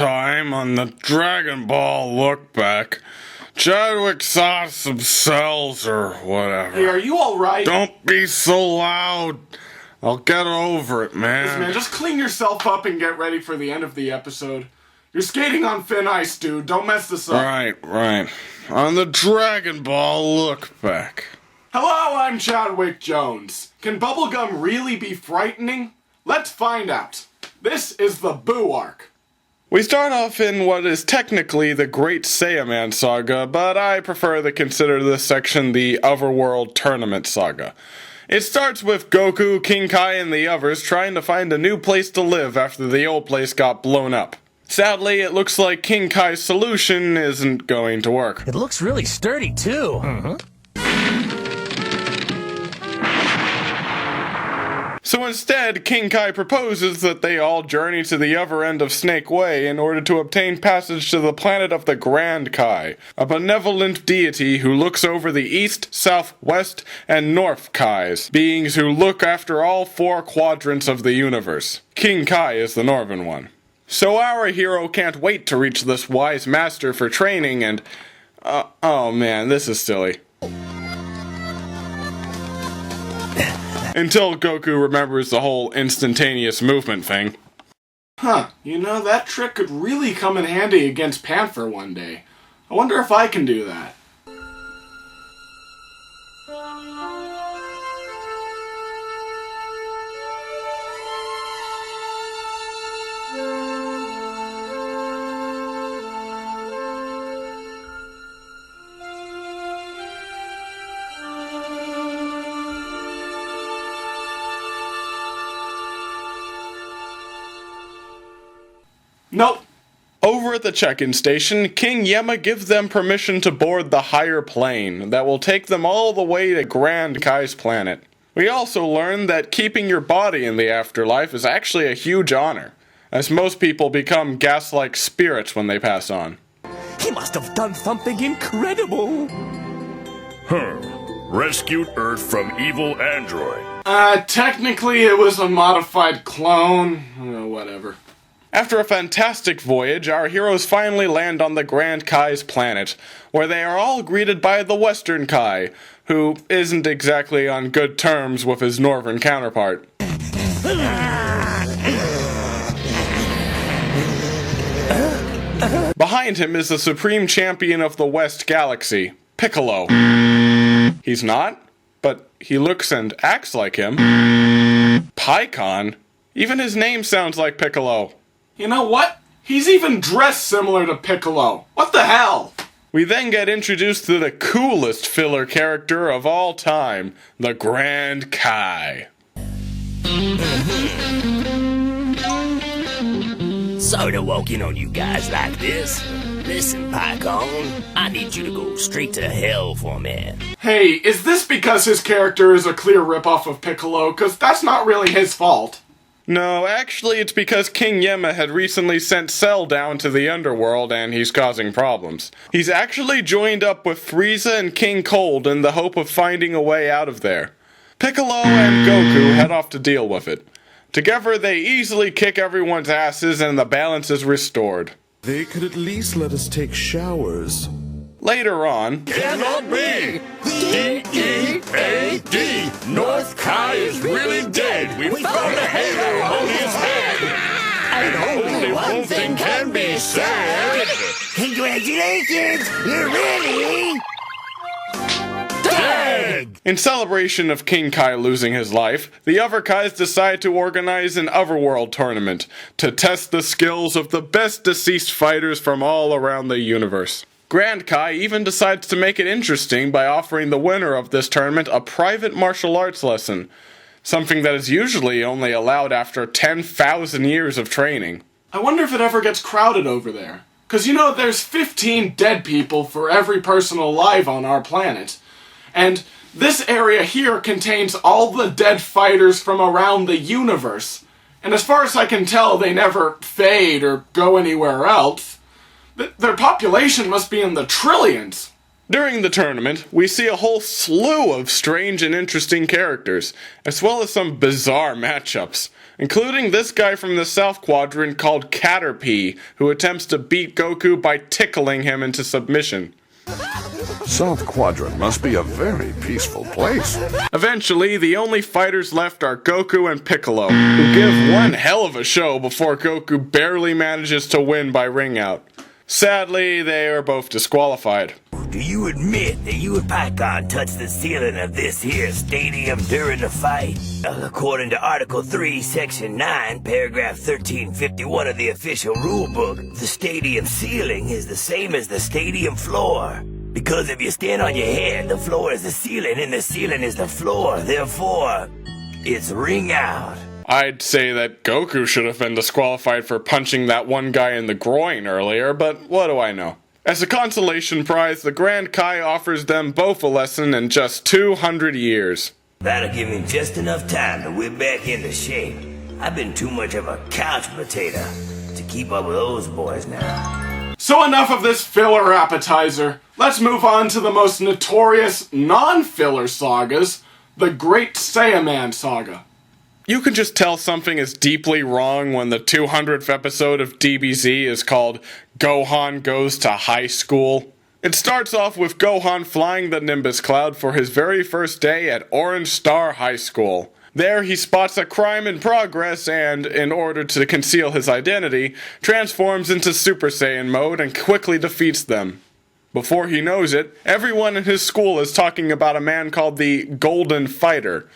time on the Dragon Ball Look Back, Chadwick saw some cells or whatever. Hey, are you alright? Don't be so loud. I'll get over it, man. Listen, man, just clean yourself up and get ready for the end of the episode. You're skating on thin ice, dude. Don't mess this up. Right. On the Dragon Ball Look Back. Hello, I'm Chadwick Jones. Can bubblegum really be frightening? Let's find out. This is the Buu arc. We start off in what is technically the Great Saiyaman saga, but I prefer to consider this section the Otherworld Tournament saga. It starts with Goku, King Kai, and the others trying to find a new place to live after the old place got blown up. Sadly, it looks like King Kai's solution isn't going to work. It looks really sturdy, too. So instead, King Kai proposes that they all journey to the other end of Snake Way in order to obtain passage to the planet of the Grand Kai, a benevolent deity who looks over the East, South, West, and North Kais, beings who look after all four quadrants of the universe. King Kai is the northern one. So our hero can't wait to reach this wise master for training and... oh man, this is silly. Until Goku remembers the whole instantaneous movement thing. Huh, you know, that trick could really come in handy against Panther one day. I wonder if I can do that. Nope. Over at the check-in station, King Yemma gives them permission to board the higher plane that will take them all the way to Grand Kai's planet. We also learn that keeping your body in the afterlife is actually a huge honor, as most people become gas-like spirits when they pass on. He must have done something incredible. Rescued Earth from evil android. Technically it was a modified clone. Whatever. After a fantastic voyage, our heroes finally land on the Grand Kai's planet, where they are all greeted by the Western Kai, who isn't exactly on good terms with his northern counterpart. Behind him is the supreme champion of the West Galaxy, Piccolo. He's not, but he looks and acts like him. Pikkon? Even his name sounds like Piccolo. You know what? He's even dressed similar to Piccolo. What the hell? We then get introduced to the coolest filler character of all time, the Grand Kai. Sorry to walk in on you guys like this. Listen, Pikkon, I need you to go straight to hell for me. Hey, is this because his character is a clear ripoff of Piccolo? 'Cause that's not really his fault. No, actually it's because King Yemma had recently sent Cell down to the Underworld and he's causing problems. He's actually joined up with Frieza and King Cold in the hope of finding a way out of there. Piccolo and Goku head off to deal with it. Together they easily kick everyone's asses and the balance is restored. They could at least let us take showers. Later on... Cannot be! D-E-A-D! North Kai is really dead! We found a halo on his head! And only one thing can be said! Congratulations! You're really... Dead! In celebration of King Kai losing his life, the other Kais decide to organize an Otherworld tournament to test the skills of the best deceased fighters from all around the universe. Grand Kai even decides to make it interesting by offering the winner of this tournament a private martial arts lesson, something that is usually only allowed after 10,000 years of training. I wonder if it ever gets crowded over there. 'Cause you know there's 15 dead people for every person alive on our planet. And this area here contains all the dead fighters from around the universe. And as far as I can tell, they never fade or go anywhere else. Their population must be in the trillions. During the tournament, we see a whole slew of strange and interesting characters, as well as some bizarre matchups, including this guy from the South Quadrant called Caterpie, who attempts to beat Goku by tickling him into submission. South Quadrant must be a very peaceful place. Eventually, the only fighters left are Goku and Piccolo, who give one hell of a show before Goku barely manages to win by ring out. Sadly, they are both disqualified. Do you admit that you and Pycon touched the ceiling of this here stadium during the fight? According to Article 3, Section 9, Paragraph 1351 of the official rulebook, the stadium ceiling is the same as the stadium floor. Because if you stand on your head, the floor is the ceiling and the ceiling is the floor. Therefore, it's ring out. I'd say that Goku should have been disqualified for punching that one guy in the groin earlier, but what do I know? As a consolation prize, the Grand Kai offers them both a lesson in just 200 years. That'll give me just enough time to whip back into shape. I've been too much of a couch potato to keep up with those boys now. So enough of this filler appetizer. Let's move on to the most notorious non-filler sagas, the Great Saiyaman Saga. You can just tell something is deeply wrong when the 200th episode of DBZ is called Gohan Goes to High School. It starts off with Gohan flying the Nimbus Cloud for his very first day at Orange Star High School. There he spots a crime in progress and, in order to conceal his identity, transforms into Super Saiyan mode and quickly defeats them. Before he knows it, everyone in his school is talking about a man called the Golden Fighter,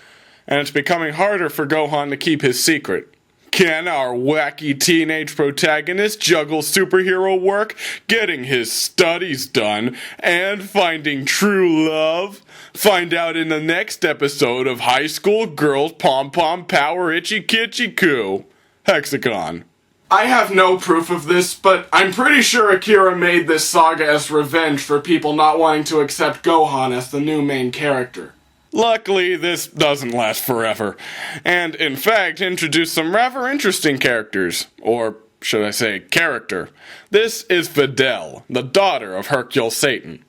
and it's becoming harder for Gohan to keep his secret. Can our wacky teenage protagonist juggle superhero work, getting his studies done, and finding true love? Find out in the next episode of High School Girls Pom Pom Power Itchy Kitchy Coo. Hexagon. I have no proof of this, but I'm pretty sure Akira made this saga as revenge for people not wanting to accept Gohan as the new main character. Luckily, this doesn't last forever, and in fact introduced some rather interesting characters, or should I say character. This is Videl, the daughter of Hercule Satan.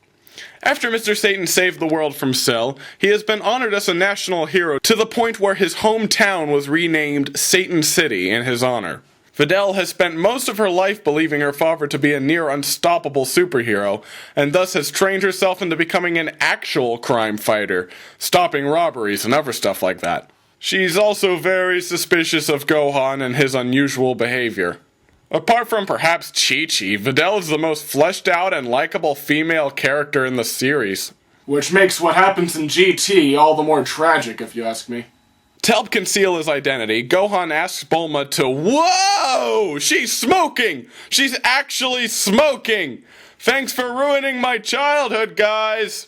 After Mr. Satan saved the world from Cell, he has been honored as a national hero to the point where his hometown was renamed Satan City in his honor. Videl has spent most of her life believing her father to be a near unstoppable superhero, and thus has trained herself into becoming an actual crime fighter, stopping robberies and other stuff like that. She's also very suspicious of Gohan and his unusual behavior. Apart from perhaps Chi-Chi, Videl is the most fleshed out and likable female character in the series. Which makes what happens in GT all the more tragic, if you ask me. To help conceal his identity, Gohan asks Bulma to— Whoa! She's smoking! She's actually smoking! Thanks for ruining my childhood, guys!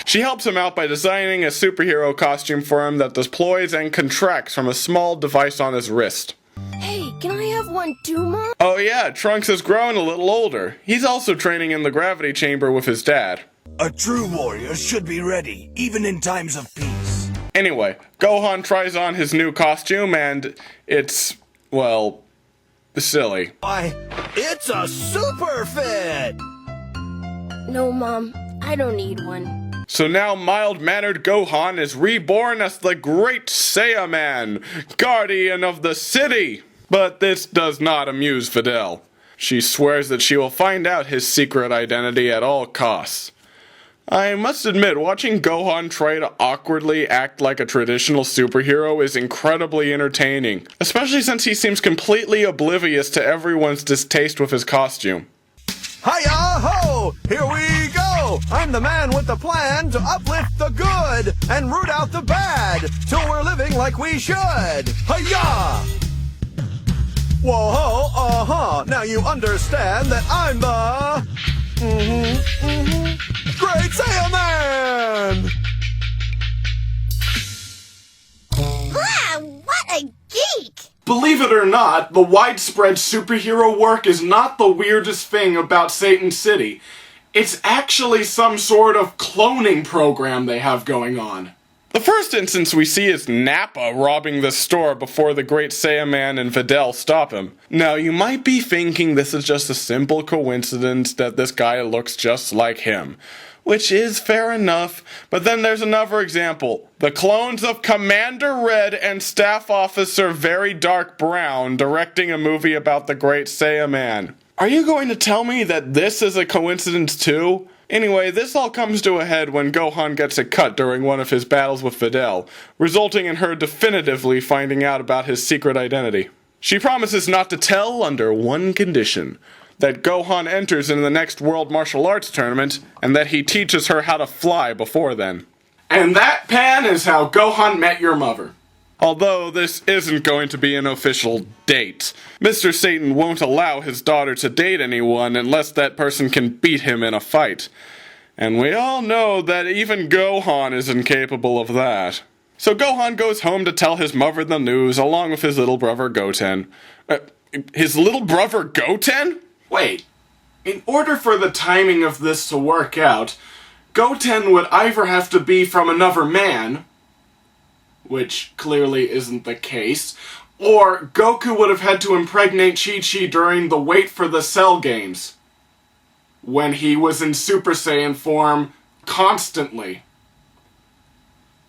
She helps him out by designing a superhero costume for him that deploys and contracts from a small device on his wrist. Hey, can I have one too, Mom? Oh yeah, Trunks has grown a little older. He's also training in the gravity chamber with his dad. A true warrior should be ready, even in times of peace. Anyway, Gohan tries on his new costume and it's, well, silly. Why, it's a super fit! No, Mom, I don't need one. So now mild-mannered Gohan is reborn as the Great Saiyaman, guardian of the city. But this does not amuse Videl. She swears that she will find out his secret identity at all costs. I must admit, watching Gohan try to awkwardly act like a traditional superhero is incredibly entertaining, especially since he seems completely oblivious to everyone's distaste with his costume. Hi-ya-ho! Here we go! I'm the man with the plan to uplift the good and root out the bad till we're living like we should! Hi-ya! Whoa-ho, uh-huh! Now you understand that I'm the... Great Saiyaman! Wow, what a geek! Believe it or not, the widespread superhero work is not the weirdest thing about Satan City. It's actually some sort of cloning program they have going on. The first instance we see is Nappa robbing the store before the Great Saiyaman and Videl stop him. Now, you might be thinking this is just a simple coincidence that this guy looks just like him, which is fair enough, but then there's another example. The clones of Commander Red and Staff Officer Very Dark Brown directing a movie about the Great Saiyaman. Are you going to tell me that this is a coincidence too? Anyway, this all comes to a head when Gohan gets a cut during one of his battles with Videl, resulting in her definitively finding out about his secret identity. She promises not to tell under one condition: that Gohan enters in the next World Martial Arts Tournament, and that he teaches her how to fly before then. And that, Pan, is how Gohan met your mother. Although this isn't going to be an official date. Mr. Satan won't allow his daughter to date anyone unless that person can beat him in a fight. And we all know that even Gohan is incapable of that. So Gohan goes home to tell his mother the news along with his little brother Goten. His little brother Goten? Wait, in order for the timing of this to work out, Goten would either have to be from another man, which clearly isn't the case, or Goku would have had to impregnate Chi-Chi during the Wait for the Cell games, when he was in Super Saiyan form constantly.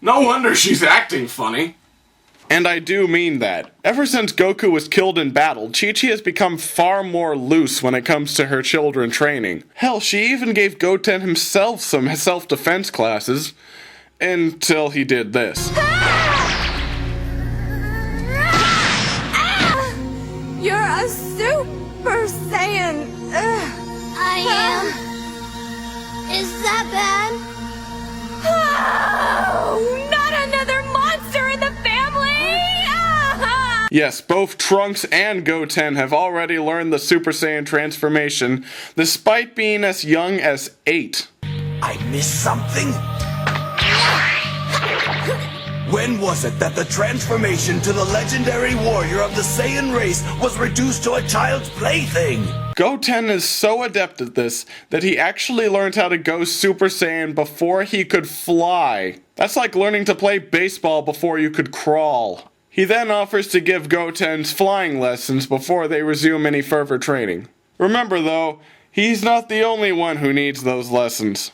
No wonder she's acting funny. And I do mean that. Ever since Goku was killed in battle, Chi-Chi has become far more loose when it comes to her children training. Hell, she even gave Goten himself some self-defense classes, until he did this. You're a Super Saiyan. I am. Is that bad? Oh, not another monster in the family! Yes, both Trunks and Goten have already learned the Super Saiyan transformation, despite being as young as 8. I missed something? When was it that the transformation to the legendary warrior of the Saiyan race was reduced to a child's plaything? Goten is so adept at this that he actually learned how to go Super Saiyan before he could fly. That's like learning to play baseball before you could crawl. He then offers to give Goten's flying lessons before they resume any further training. Remember though, he's not the only one who needs those lessons.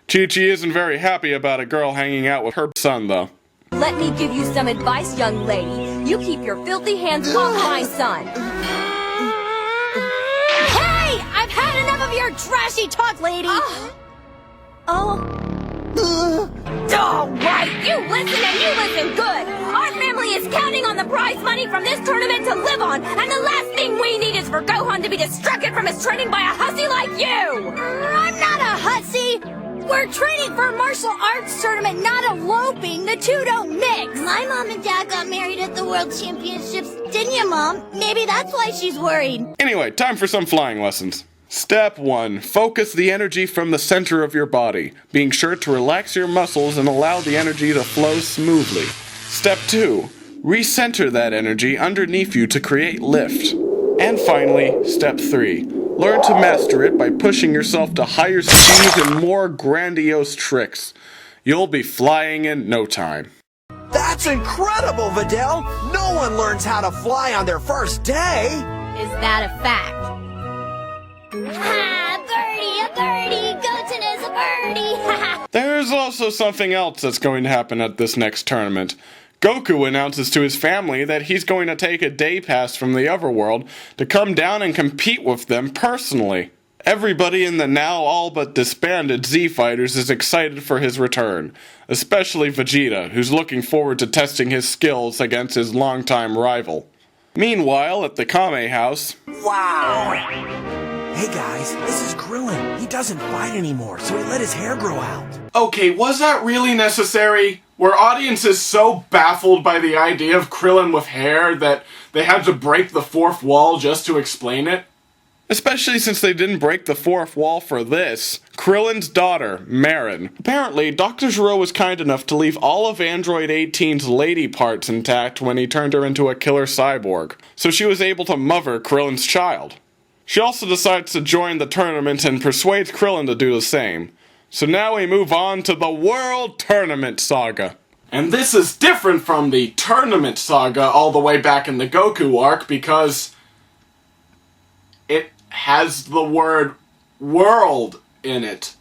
Chi-Chi isn't very happy about a girl hanging out with her son though. Let me give you some advice, young lady. You keep your filthy hands off my son. Hey! I've had enough of your trashy talk, lady! All right, you listen and you listen good. Our family is counting on the prize money from this tournament to live on, and the last thing we need is for Gohan to be distracted from his training by a hussy like you! I'm not a hussy! We're training for a martial arts tournament, not eloping. The two don't mix. My mom and dad got married at the World Championships, didn't you, Mom? Maybe that's why she's worried. Anyway, time for some flying lessons. Step 1. Focus the energy from the center of your body, being sure to relax your muscles and allow the energy to flow smoothly. Step 2. Recenter that energy underneath you to create lift. And finally, Step 3. Learn to master it by pushing yourself to higher speeds and more grandiose tricks. You'll be flying in no time. That's incredible, Videl! No one learns how to fly on their first day! Is that a fact? Ha! Birdie, a birdie! Goten is a birdie! There's also something else that's going to happen at this next tournament. Goku announces to his family that he's going to take a day pass from the Otherworld to come down and compete with them personally. Everybody in the now all but disbanded Z-Fighters is excited for his return, especially Vegeta, who's looking forward to testing his skills against his longtime rival. Meanwhile, at the Kame house... Wow! Hey guys, this is Krillin. He doesn't fight anymore, so he let his hair grow out. Okay, was that really necessary? Were audiences so baffled by the idea of Krillin with hair that they had to break the fourth wall just to explain it? Especially since they didn't break the fourth wall for this. Krillin's daughter, Marin. Apparently, Dr. Gero was kind enough to leave all of Android 18's lady parts intact when he turned her into a killer cyborg, so she was able to mother Krillin's child. She also decides to join the tournament and persuades Krillin to do the same. So now we move on to the World Tournament Saga. And this is different from the tournament saga all the way back in the Goku arc because it has the word world in it.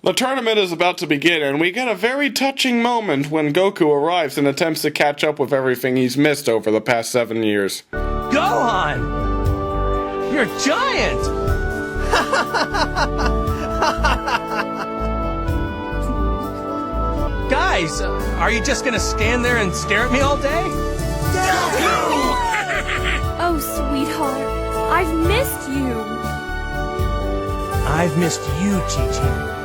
The tournament is about to begin, and we get a very touching moment when Goku arrives and attempts to catch up with everything he's missed over the past 7 years. Gohan! You're a giant! Guys, are you just gonna stand there and stare at me all day? Oh, sweetheart, I've missed you. I've missed you, Chi-Chi.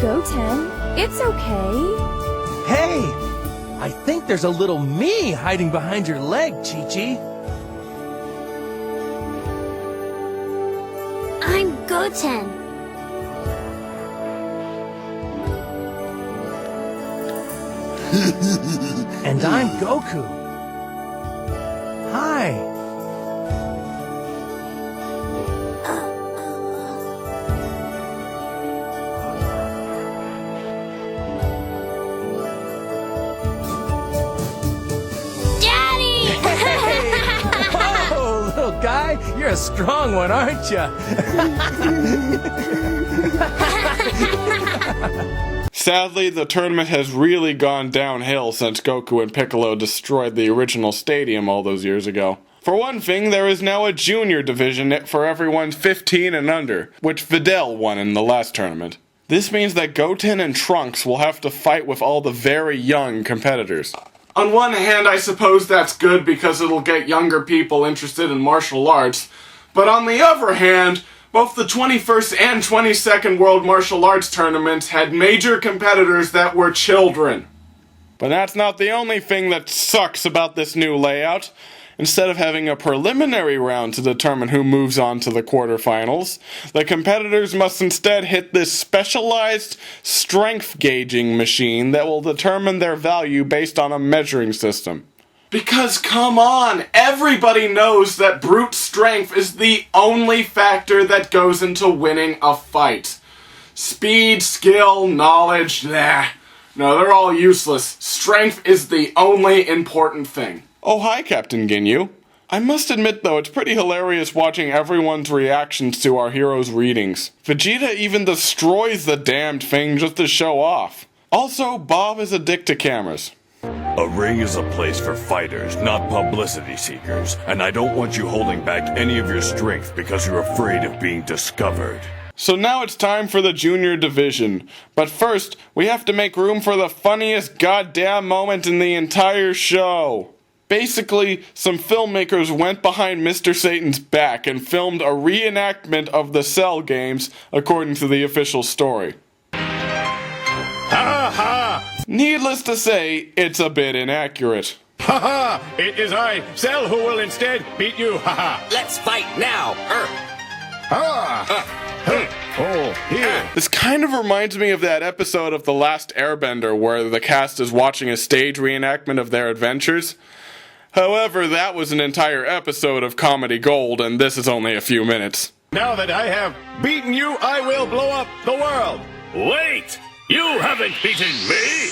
Goten, it's okay. Hey! I think there's a little me hiding behind your leg, Chi-Chi. I'm Goten. And I'm Goku. Hi. Whoa, little guy, you're a strong one, aren't you? Sadly, the tournament has really gone downhill since Goku and Piccolo destroyed the original stadium all those years ago. For one thing, there is now a junior division for everyone 15 and under, which Videl won in the last tournament. This means that Goten and Trunks will have to fight with all the very young competitors. On one hand, I suppose that's good because it'll get younger people interested in martial arts, but on the other hand, both the 21st and 22nd World Martial Arts Tournaments had major competitors that were children. But that's not the only thing that sucks about this new layout. Instead of having a preliminary round to determine who moves on to the quarterfinals, the competitors must instead hit this specialized strength gauging machine that will determine their value based on a measuring system. Because, come on, everybody knows that brute strength is the only factor that goes into winning a fight. Speed, skill, knowledge, nah. No, they're all useless. Strength is the only important thing. Oh, hi, Captain Ginyu. I must admit, though, it's pretty hilarious watching everyone's reactions to our heroes' readings. Vegeta even destroys the damned thing just to show off. Also, Bob is a dick to cameras. A ring is a place for fighters, not publicity seekers, and I don't want you holding back any of your strength because you're afraid of being discovered. So now it's time for the junior division. But first, we have to make room for the funniest goddamn moment in the entire show. Basically, some filmmakers went behind Mr. Satan's back and filmed a reenactment of the Cell games according to the official story. Ha ha! Needless to say, it's a bit inaccurate. Ha ha! It is I, Cell, who will instead beat you, ha ha! Let's fight now. Oh, here! This kind of reminds me of that episode of The Last Airbender where the cast is watching a stage reenactment of their adventures. However, that was an entire episode of Comedy Gold, and this is only a few minutes. Now that I have beaten you, I will blow up the world! Wait! You haven't beaten me!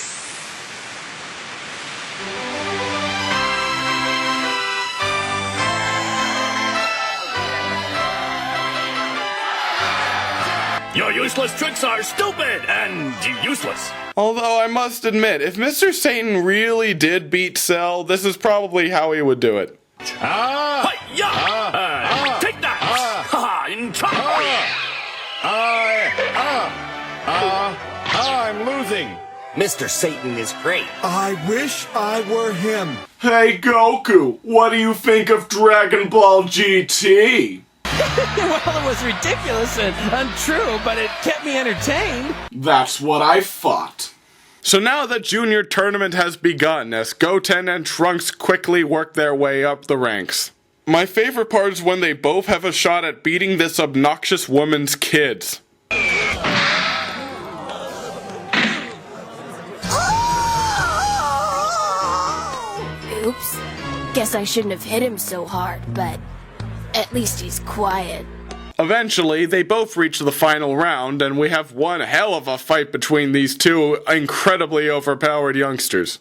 Your useless tricks are stupid and useless. Although I must admit, if Mr. Satan really did beat Cell, this is probably how he would do it. Take that! I'm losing. Mr. Satan is great. I wish I were him. Hey Goku, what do you think of Dragon Ball GT? Well, it was ridiculous and untrue, but it kept me entertained. That's what I thought. So now the junior tournament has begun as Goten and Trunks quickly work their way up the ranks. My favorite part is when they both have a shot at beating this obnoxious woman's kids. Oops. Guess I shouldn't have hit him so hard, but at least he's quiet. Eventually, they both reach the final round, and we have one hell of a fight between these two incredibly overpowered youngsters.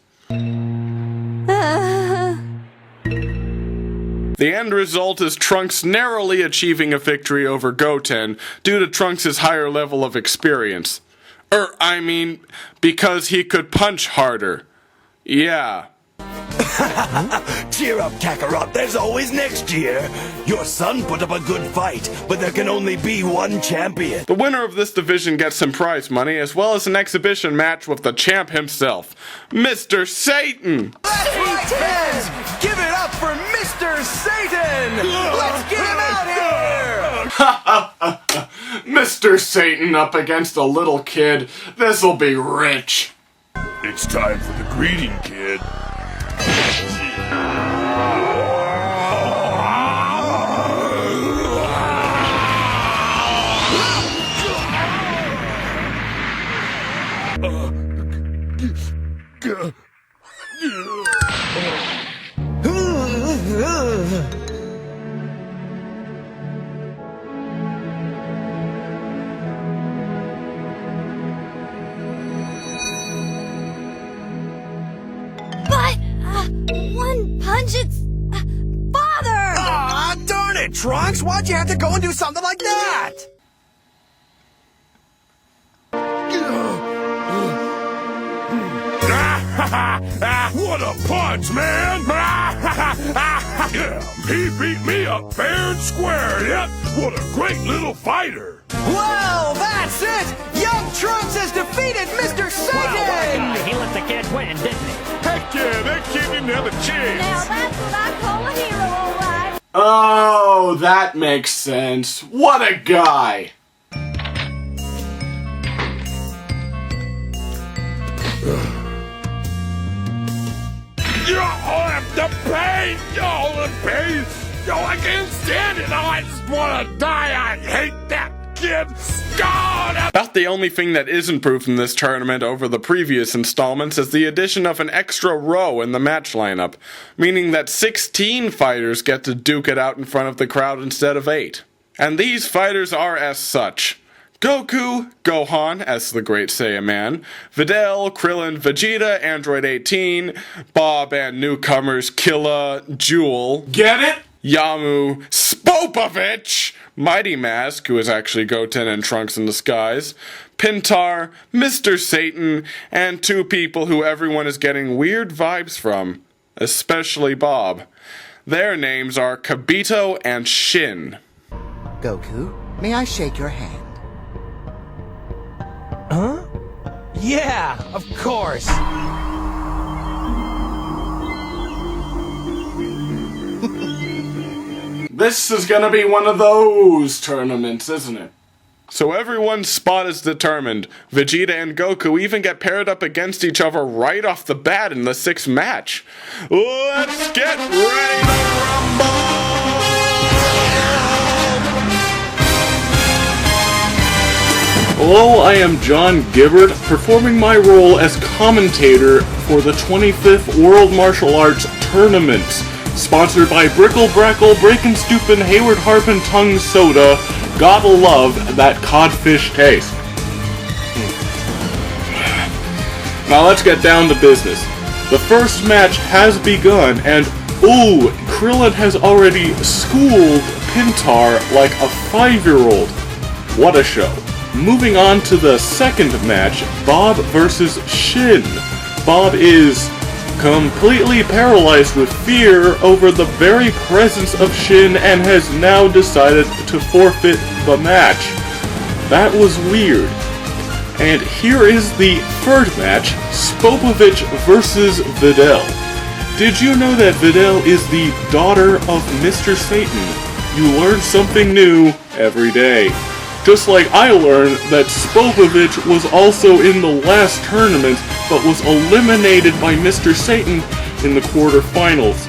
The end result is Trunks narrowly achieving a victory over Goten due to Trunks' higher level of experience. Because he could punch harder. Yeah. Cheer up, Kakarot. There's always next year. Your son put up a good fight, but there can only be one champion. The winner of this division gets some prize money, as well as an exhibition match with the champ himself, Mr. Satan! That's right, kids! Give it up for Mr. Satan! Let's get him out here! Mr. Satan up against a little kid. This'll be rich. It's time for the greeting, kid. One punch, it's... Father! Aw, darn it, Trunks! Why'd you have to go and do something like that? What a punch, man! Yeah, he beat me up fair and square, yep! What a great little fighter! Well, that's it! Young Trunks has defeated Mr. Satan! He let the kid win, didn't he? Heck yeah, that kid didn't have a chance! Now that's what I call a hero, alright. Oh, that makes sense. What a guy! The pain! The pain! I can't stand it! I just want to die! I hate that kid! God! About the only thing that is improved in this tournament over the previous installments is the addition of an extra row in the match lineup, meaning that 16 fighters get to duke it out in front of the crowd instead of 8. And these fighters are as such: Goku, Gohan as the Great Saiyan Man, Videl, Krillin, Vegeta, Android 18, Bob and newcomers Killa, Jewel, Get it? Yamu, Spopovich, Mighty Mask, who is actually Goten and Trunks in disguise, Pintar, Mr. Satan, and 2 people who everyone is getting weird vibes from, especially Bob. Their names are Kibito and Shin. Goku, may I shake your hand? Huh? Yeah, of course. This is gonna be one of those tournaments, isn't it? So everyone's spot is determined. Vegeta and Goku even get paired up against each other right off the bat in the 6th match. Let's get ready to rumble! Hello, I am John Gibbard, performing my role as commentator for the 25th World Martial Arts Tournament, sponsored by Brickle Brackle, Breakin' Stupin, Hayward Harpin, Tongue Soda. Gotta love that codfish taste. Now let's get down to business. The first match has begun, and ooh, Krillin has already schooled Pintar like a 5-year-old. What a show. Moving on to the second match, Bob versus Shin. Bob is completely paralyzed with fear over the very presence of Shin and has now decided to forfeit the match. That was weird. And here is the third match, Spopovich versus Videl. Did you know that Videl is the daughter of Mr. Satan? You learn something new every day. Just like I learned that Spopovich was also in the last tournament, but was eliminated by Mr. Satan in the quarterfinals.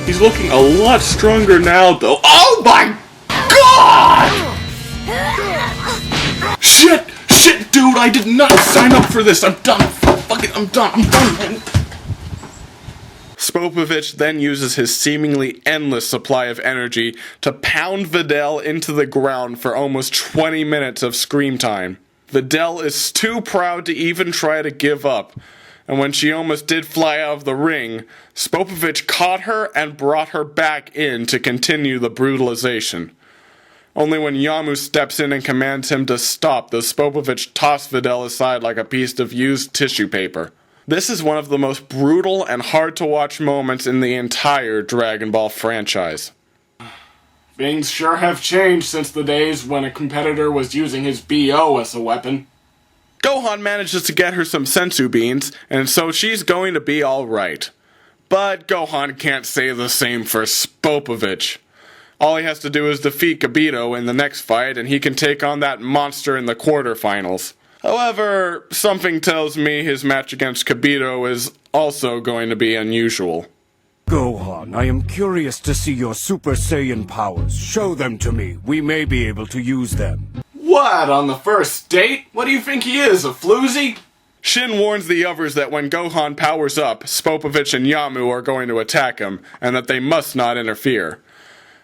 He's looking a lot stronger now, though. Oh my god! Shit, dude, I did not sign up for this. I'm done. Fuck it, I'm done, man. Spopovich then uses his seemingly endless supply of energy to pound Videl into the ground for almost 20 minutes of scream time. Videl is too proud to even try to give up, and when she almost did fly out of the ring, Spopovich caught her and brought her back in to continue the brutalization. Only when Yamu steps in and commands him to stop does Spopovich toss Videl aside like a piece of used tissue paper. This is one of the most brutal and hard-to-watch moments in the entire Dragon Ball franchise. Things sure have changed since the days when a competitor was using his BO as a weapon. Gohan manages to get her some sensu beans, and so she's going to be alright. But Gohan can't say the same for Spopovich. All he has to do is defeat Kibito in the next fight, and he can take on that monster in the quarterfinals. However, something tells me his match against Kibito is also going to be unusual. Gohan, I am curious to see your Super Saiyan powers. Show them to me. We may be able to use them. What, on the first date? What do you think he is, a floozy? Shin warns the others that when Gohan powers up, Spopovich and Yamu are going to attack him, and that they must not interfere.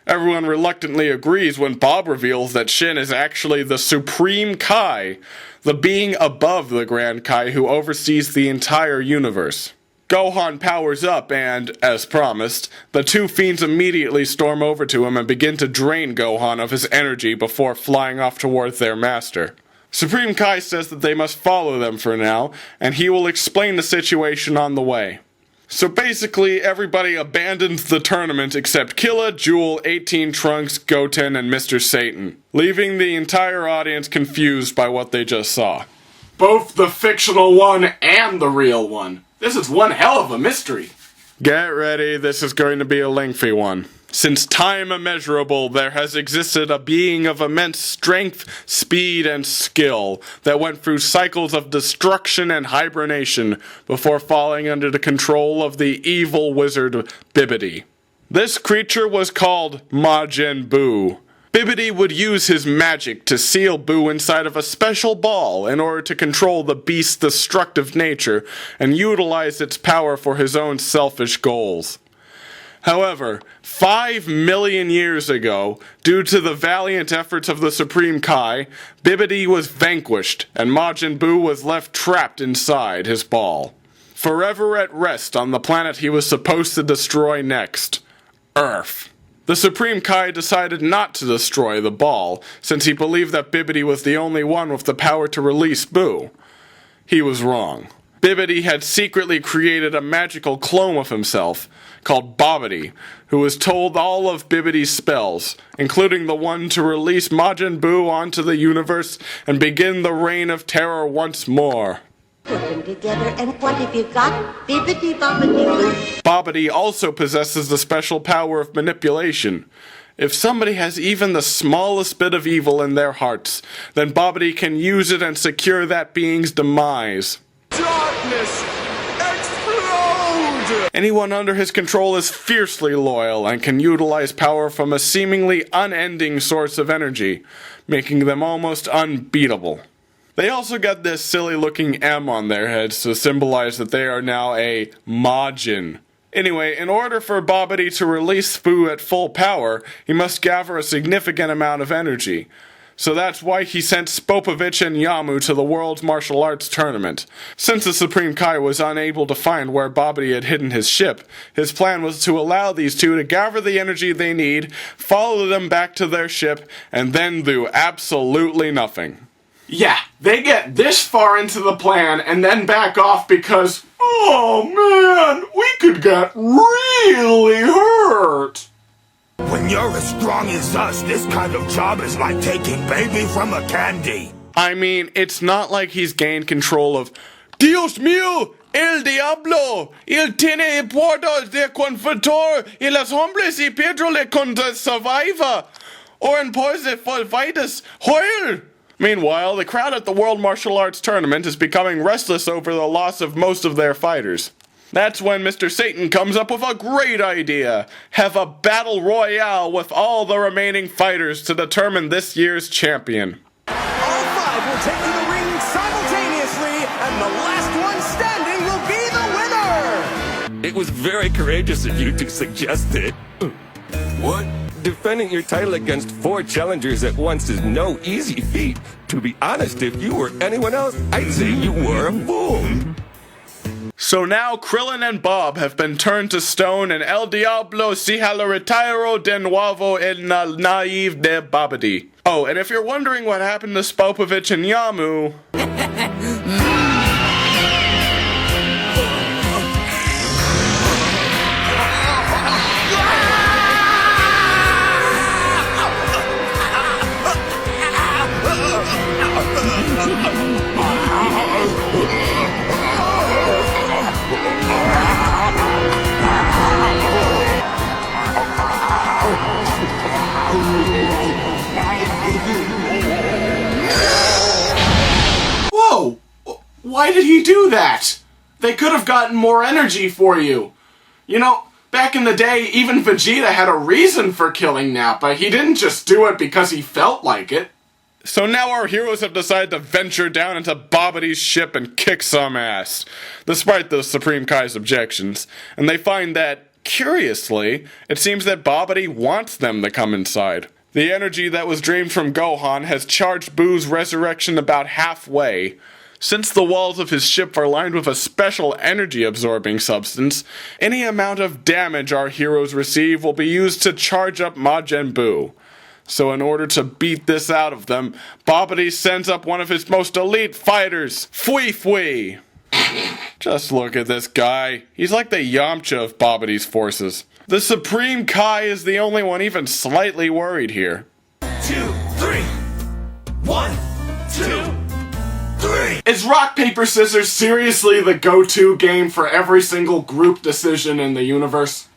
Everyone reluctantly agrees when Bob reveals that Shin is actually the Supreme Kai, the being above the Grand Kai who oversees the entire universe. Gohan powers up and, as promised, the two fiends immediately storm over to him and begin to drain Gohan of his energy before flying off towards their master. Supreme Kai says that they must follow them for now, and he will explain the situation on the way. So basically, everybody abandons the tournament except Killa, Jewel, 18 Trunks, Goten, and Mr. Satan, leaving the entire audience confused by what they just saw. Both the fictional one and the real one. This is one hell of a mystery. Get ready, this is going to be a lengthy one. Since time immeasurable, there has existed a being of immense strength, speed, and skill that went through cycles of destruction and hibernation before falling under the control of the evil wizard Bibidi. This creature was called Majin Buu. Bibidi would use his magic to seal Buu inside of a special ball in order to control the beast's destructive nature and utilize its power for his own selfish goals. However, 5 million years ago, due to the valiant efforts of the Supreme Kai, Bibidi was vanquished and Majin Buu was left trapped inside his ball, forever at rest on the planet he was supposed to destroy next, Earth. The Supreme Kai decided not to destroy the ball, since he believed that Bibidi was the only one with the power to release Buu. He was wrong. Bibidi had secretly created a magical clone of himself, called Bobbidi, who was told all of Bibidi's spells, including the one to release Majin Buu onto the universe and begin the reign of terror once more. Put them together, and what have you got? Bibbidi bobbidi boo. Bobbidi also possesses the special power of manipulation. If somebody has even the smallest bit of evil in their hearts, then Bobbidi can use it and secure that being's demise. Darkness! Explode! Anyone under his control is fiercely loyal and can utilize power from a seemingly unending source of energy, making them almost unbeatable. They also got this silly-looking M on their heads to symbolize that they are now a Majin. Anyway, in order for Bobbidi to release Buu at full power, he must gather a significant amount of energy. So that's why he sent Spopovich and Yamu to the World's Martial Arts Tournament. Since the Supreme Kai was unable to find where Bobbidi had hidden his ship, his plan was to allow these two to gather the energy they need, follow them back to their ship, and then do absolutely nothing. Yeah, they get this far into the plan and then back off because, oh man, we could get really hurt. When you're as strong as us, this kind of job is like taking baby from a candy. I mean, it's not like he's gained control of Dios mío, el diablo, él tiene poder de convertir y los hombres y Pedro le conserva, or en pos de volvidas hoy. Meanwhile, the crowd at the World Martial Arts Tournament is becoming restless over the loss of most of their fighters. That's when Mr. Satan comes up with a great idea. Have a battle royale with all the remaining fighters to determine this year's champion. All 5 will take to the ring simultaneously, and the last one standing will be the winner! It was very courageous of you to suggest it. What? Defending your title against 4 challengers at once is no easy feat. To be honest, if you were anyone else, I'd say you were a fool. So now Krillin and Bob have been turned to stone and El Diablo se lo retiro de nuevo en la naive de Babidi. Oh, and if you're wondering what happened to Spopovich and Yamu... Whoa! Why did he do that? They could have gotten more energy for you. You know, back in the day, even Vegeta had a reason for killing Nappa. He didn't just do it because he felt like it. So now our heroes have decided to venture down into Bobity's ship and kick some ass, despite the Supreme Kai's objections. And they find that, curiously, it seems that Bobity wants them to come inside. The energy that was drained from Gohan has charged Buu's resurrection about halfway. Since the walls of his ship are lined with a special energy-absorbing substance, any amount of damage our heroes receive will be used to charge up Majin Buu. So in order to beat this out of them, Bobity sends up one of his most elite fighters, Fui Fui. Just look at this guy. He's like the Yamcha of Bobity's forces. The Supreme Kai is the only one even slightly worried here. 2, 3. 1, 2, 3. Is rock, paper, scissors seriously the go-to game for every single group decision in the universe?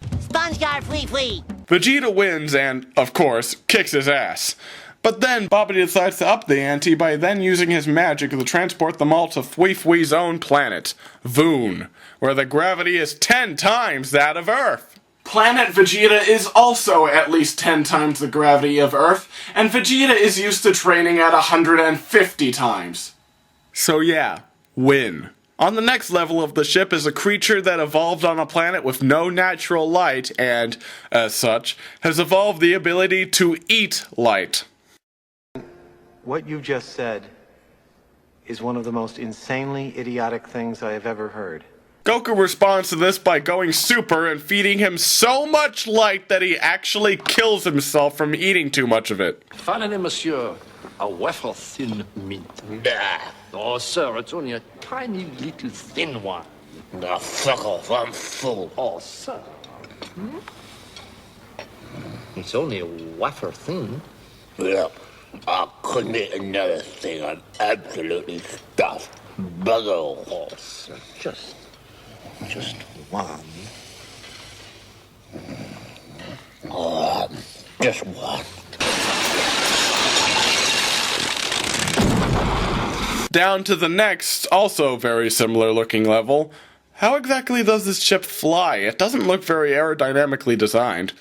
SpongeGuard Flea Flea. Vegeta wins and, of course, kicks his ass. But then Bobity decides to up the ante by then using his magic to transport them all to Fui Fui's own planet, Voon, where the gravity is 10 times that of Earth. Planet Vegeta is also at least 10 times the gravity of Earth, and Vegeta is used to training at 150 times. So yeah, win. On the next level of the ship is a creature that evolved on a planet with no natural light and, as such, has evolved the ability to eat light. What you just said is one of the most insanely idiotic things I have ever heard. Goku responds to this by going super and feeding him so much light that he actually kills himself from eating too much of it. Finally, monsieur, a wafer-thin mint. Nah. Oh, sir, it's only a tiny little thin one. Now, fuck off, I'm full. Oh, sir. It's only a wafer thin. Yep. I couldn't eat another thing. I'm absolutely stuffed. Bugger horse. Just one. Just one. Down to the next, also very similar looking level. How exactly does this ship fly? It doesn't look very aerodynamically designed.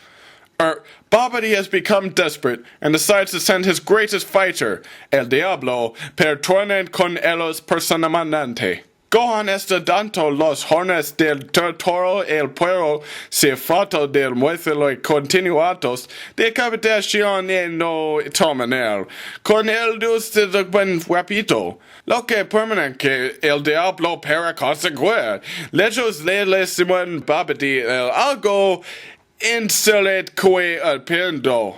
Bobity has become desperate and decides to send his greatest fighter, El Diablo, per tornen con ellos personalmente. Gohan estudando los hornes del toro el puero se frato del muécelo continuados de capitación en no tomanel, con el dulce de buen rapito, lo que permite que el diablo para conseguir, lejos de lesimon Bobity el algo insolite que alpendo.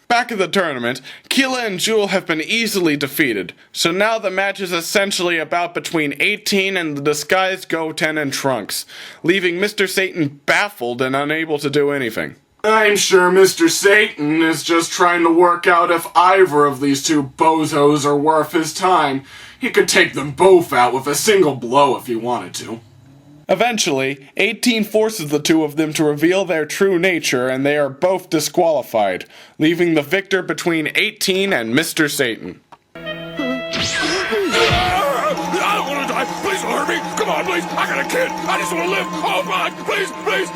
Back at the tournament, Killa and Jewel have been easily defeated, so now the match is essentially about between 18 and the disguised Goten and Trunks, leaving Mr. Satan baffled and unable to do anything. I'm sure Mr. Satan is just trying to work out if either of these two bozos are worth his time. He could take them both out with a single blow if he wanted to. Eventually, 18 forces the two of them to reveal their true nature, and they are both disqualified, leaving the victor between 18 and Mr. Satan. I don't want to die. Please don't hurt me. Come on, please. I got a kid. I just want to live. Oh, God. Please, please.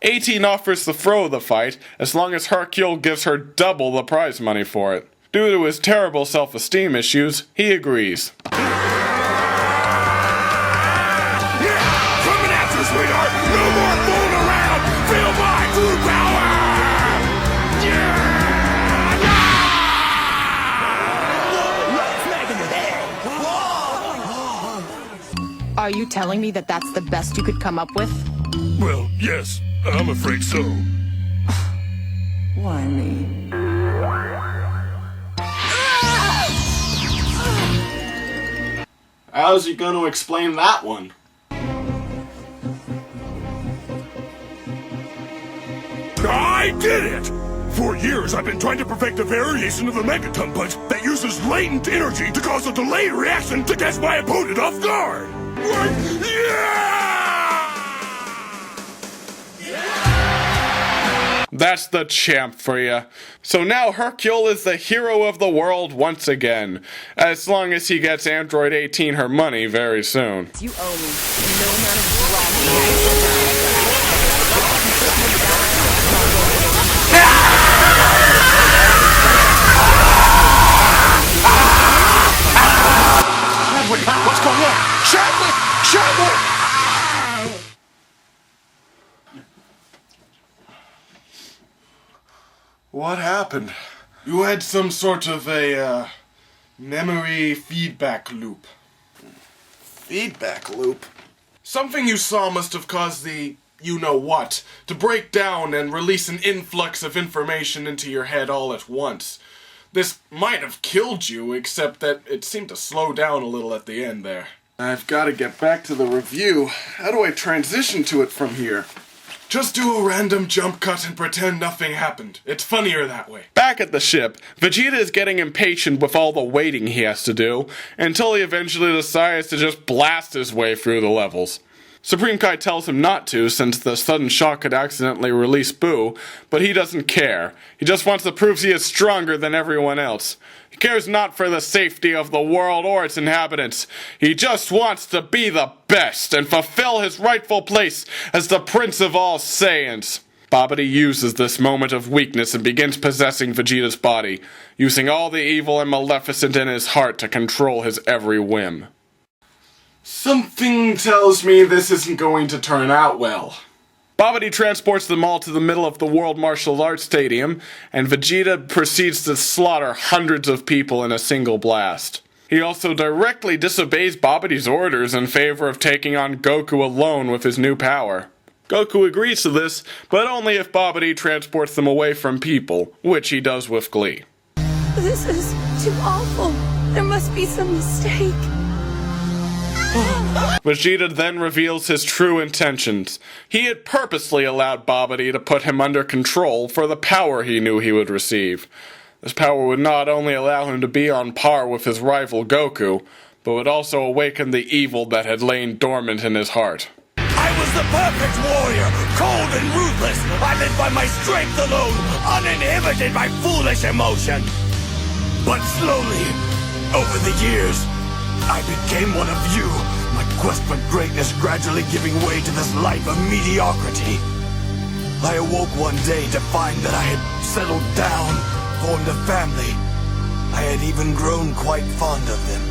18 offers to throw the fight, as long as Hercule gives her double the prize money for it. Due to his terrible self-esteem issues, he agrees. Sweetheart! Are you telling me that that's the best you could come up with? Well, yes, I'm afraid so. Why me? How's he gonna explain that one? I did it! For years, I've been trying to perfect a variation of the Megaton Punch that uses latent energy to cause a delayed reaction to catch my opponent off guard! That's the champ for you. So now Hercule is the hero of the world once again. As long as he gets Android 18 her money very soon. You owe me. No amount of What's going on? Shatwood! What happened? You had some sort of a, memory feedback loop. Feedback loop? Something you saw must have caused the you-know-what to break down and release an influx of information into your head all at once. This might have killed you, except that it seemed to slow down a little at the end there. I've got to get back to the review. How do I transition to it from here? Just do a random jump cut and pretend nothing happened. It's funnier that way. Back at the ship, Vegeta is getting impatient with all the waiting he has to do, until he eventually decides to just blast his way through the levels. Supreme Kai tells him not to, since the sudden shock could accidentally release Buu, but he doesn't care. He just wants to prove he is stronger than everyone else. He cares not for the safety of the world or its inhabitants. He just wants to be the best and fulfill his rightful place as the Prince of all Saiyans. Babidi uses this moment of weakness and begins possessing Vegeta's body, using all the evil and maleficent in his heart to control his every whim. Something tells me this isn't going to turn out well. Babidi transports them all to the middle of the World Martial Arts Stadium, and Vegeta proceeds to slaughter hundreds of people in a single blast. He also directly disobeys Babidi's orders in favor of taking on Goku alone with his new power. Goku agrees to this, but only if Babidi transports them away from people, which he does with glee. This is too awful. There must be some mistake. Vegeta then reveals his true intentions. He had purposely allowed Babidi to put him under control for the power he knew he would receive. This power would not only allow him to be on par with his rival Goku, but would also awaken the evil that had lain dormant in his heart. I was the perfect warrior, cold and ruthless. I lived by my strength alone, uninhibited by foolish emotion. But slowly, over the years, I became one of you, my quest for greatness gradually giving way to this life of mediocrity. I awoke one day to find that I had settled down, formed a family. I had even grown quite fond of them.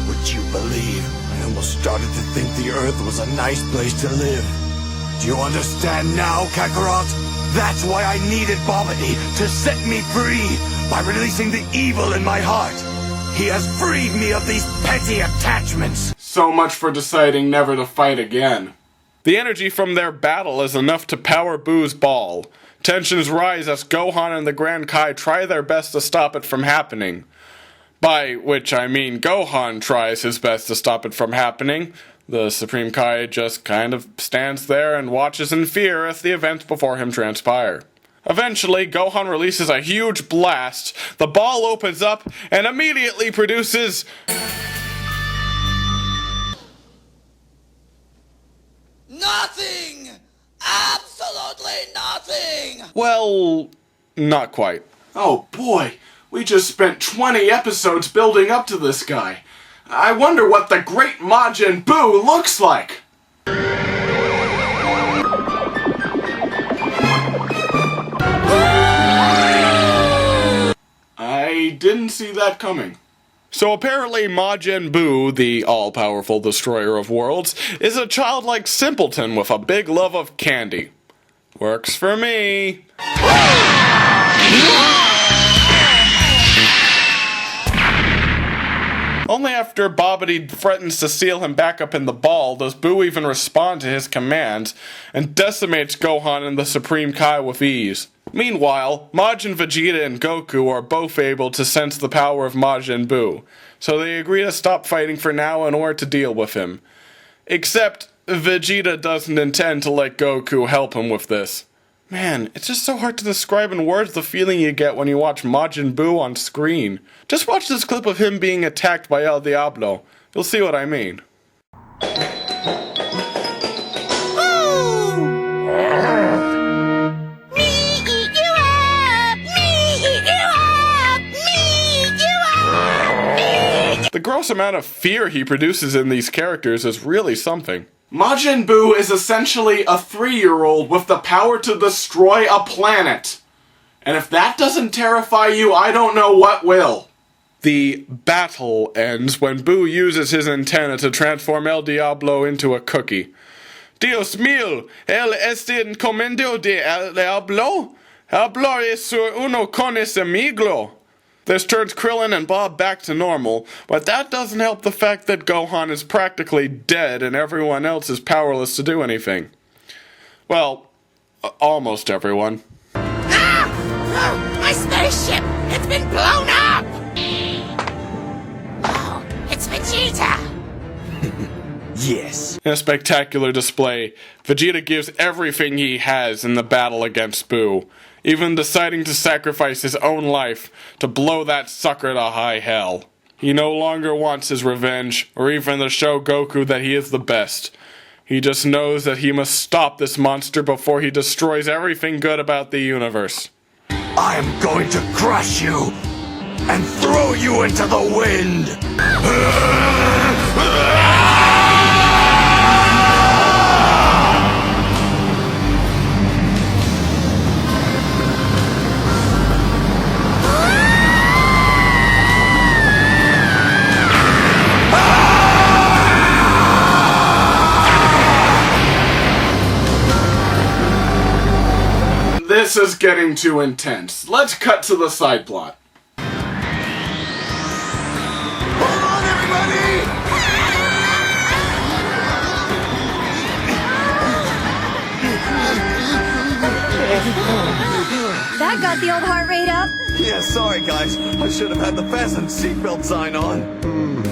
Would you believe, I almost started to think the Earth was a nice place to live. Do you understand now, Kakarot? That's why I needed Babidi to set me free by releasing the evil in my heart. He has freed me of these petty attachments. So much for deciding never to fight again. The energy from their battle is enough to power Buu's ball. Tensions rise as Gohan and the Grand Kai try their best to stop it from happening. By which I mean Gohan tries his best to stop it from happening. The Supreme Kai just kind of stands there and watches in fear as the events before him transpire. Eventually, Gohan releases a huge blast, the ball opens up, and immediately produces... Nothing! Absolutely nothing! Well, not quite. Oh boy, we just spent 20 episodes building up to this guy. I wonder what the great Majin Buu looks like! I didn't see that coming. So apparently Majin Buu, the all-powerful destroyer of worlds, is a childlike simpleton with a big love of candy. Works for me. Only after Bobbity threatens to seal him back up in the ball does Buu even respond to his commands, and decimates Gohan and the Supreme Kai with ease. Meanwhile, Majin Vegeta and Goku are both able to sense the power of Majin Buu, so they agree to stop fighting for now in order to deal with him. Except, Vegeta doesn't intend to let Goku help him with this. Man, it's just so hard to describe in words the feeling you get when you watch Majin Buu on screen. Just watch this clip of him being attacked by El Diablo. You'll see what I mean. The gross amount of fear he produces in these characters is really something. Majin Buu is essentially a 3-year-old with the power to destroy a planet. And if that doesn't terrify you, I don't know what will. The battle ends when Buu uses his antenna to transform El Diablo into a cookie. Dios mío, el este encomiendo de El Diablo? Hablar eso uno con ese amigo. This turns Krillin and Bob back to normal, but that doesn't help the fact that Gohan is practically dead and everyone else is powerless to do anything. Well, almost everyone. Oh, my spaceship! It's been blown up! Oh, it's Vegeta! Yes. In a spectacular display, Vegeta gives everything he has in the battle against Buu, even deciding to sacrifice his own life to blow that sucker to high hell. He no longer wants his revenge, or even to show Goku that he is the best. He just knows that he must stop this monster before he destroys everything good about the universe. I'm going to crush you and throw you into the wind! This is getting too intense. Let's cut to the side plot. Hold on, everybody! That got the old heart rate up. Yeah, sorry guys. I should have had the fasten seatbelt sign on.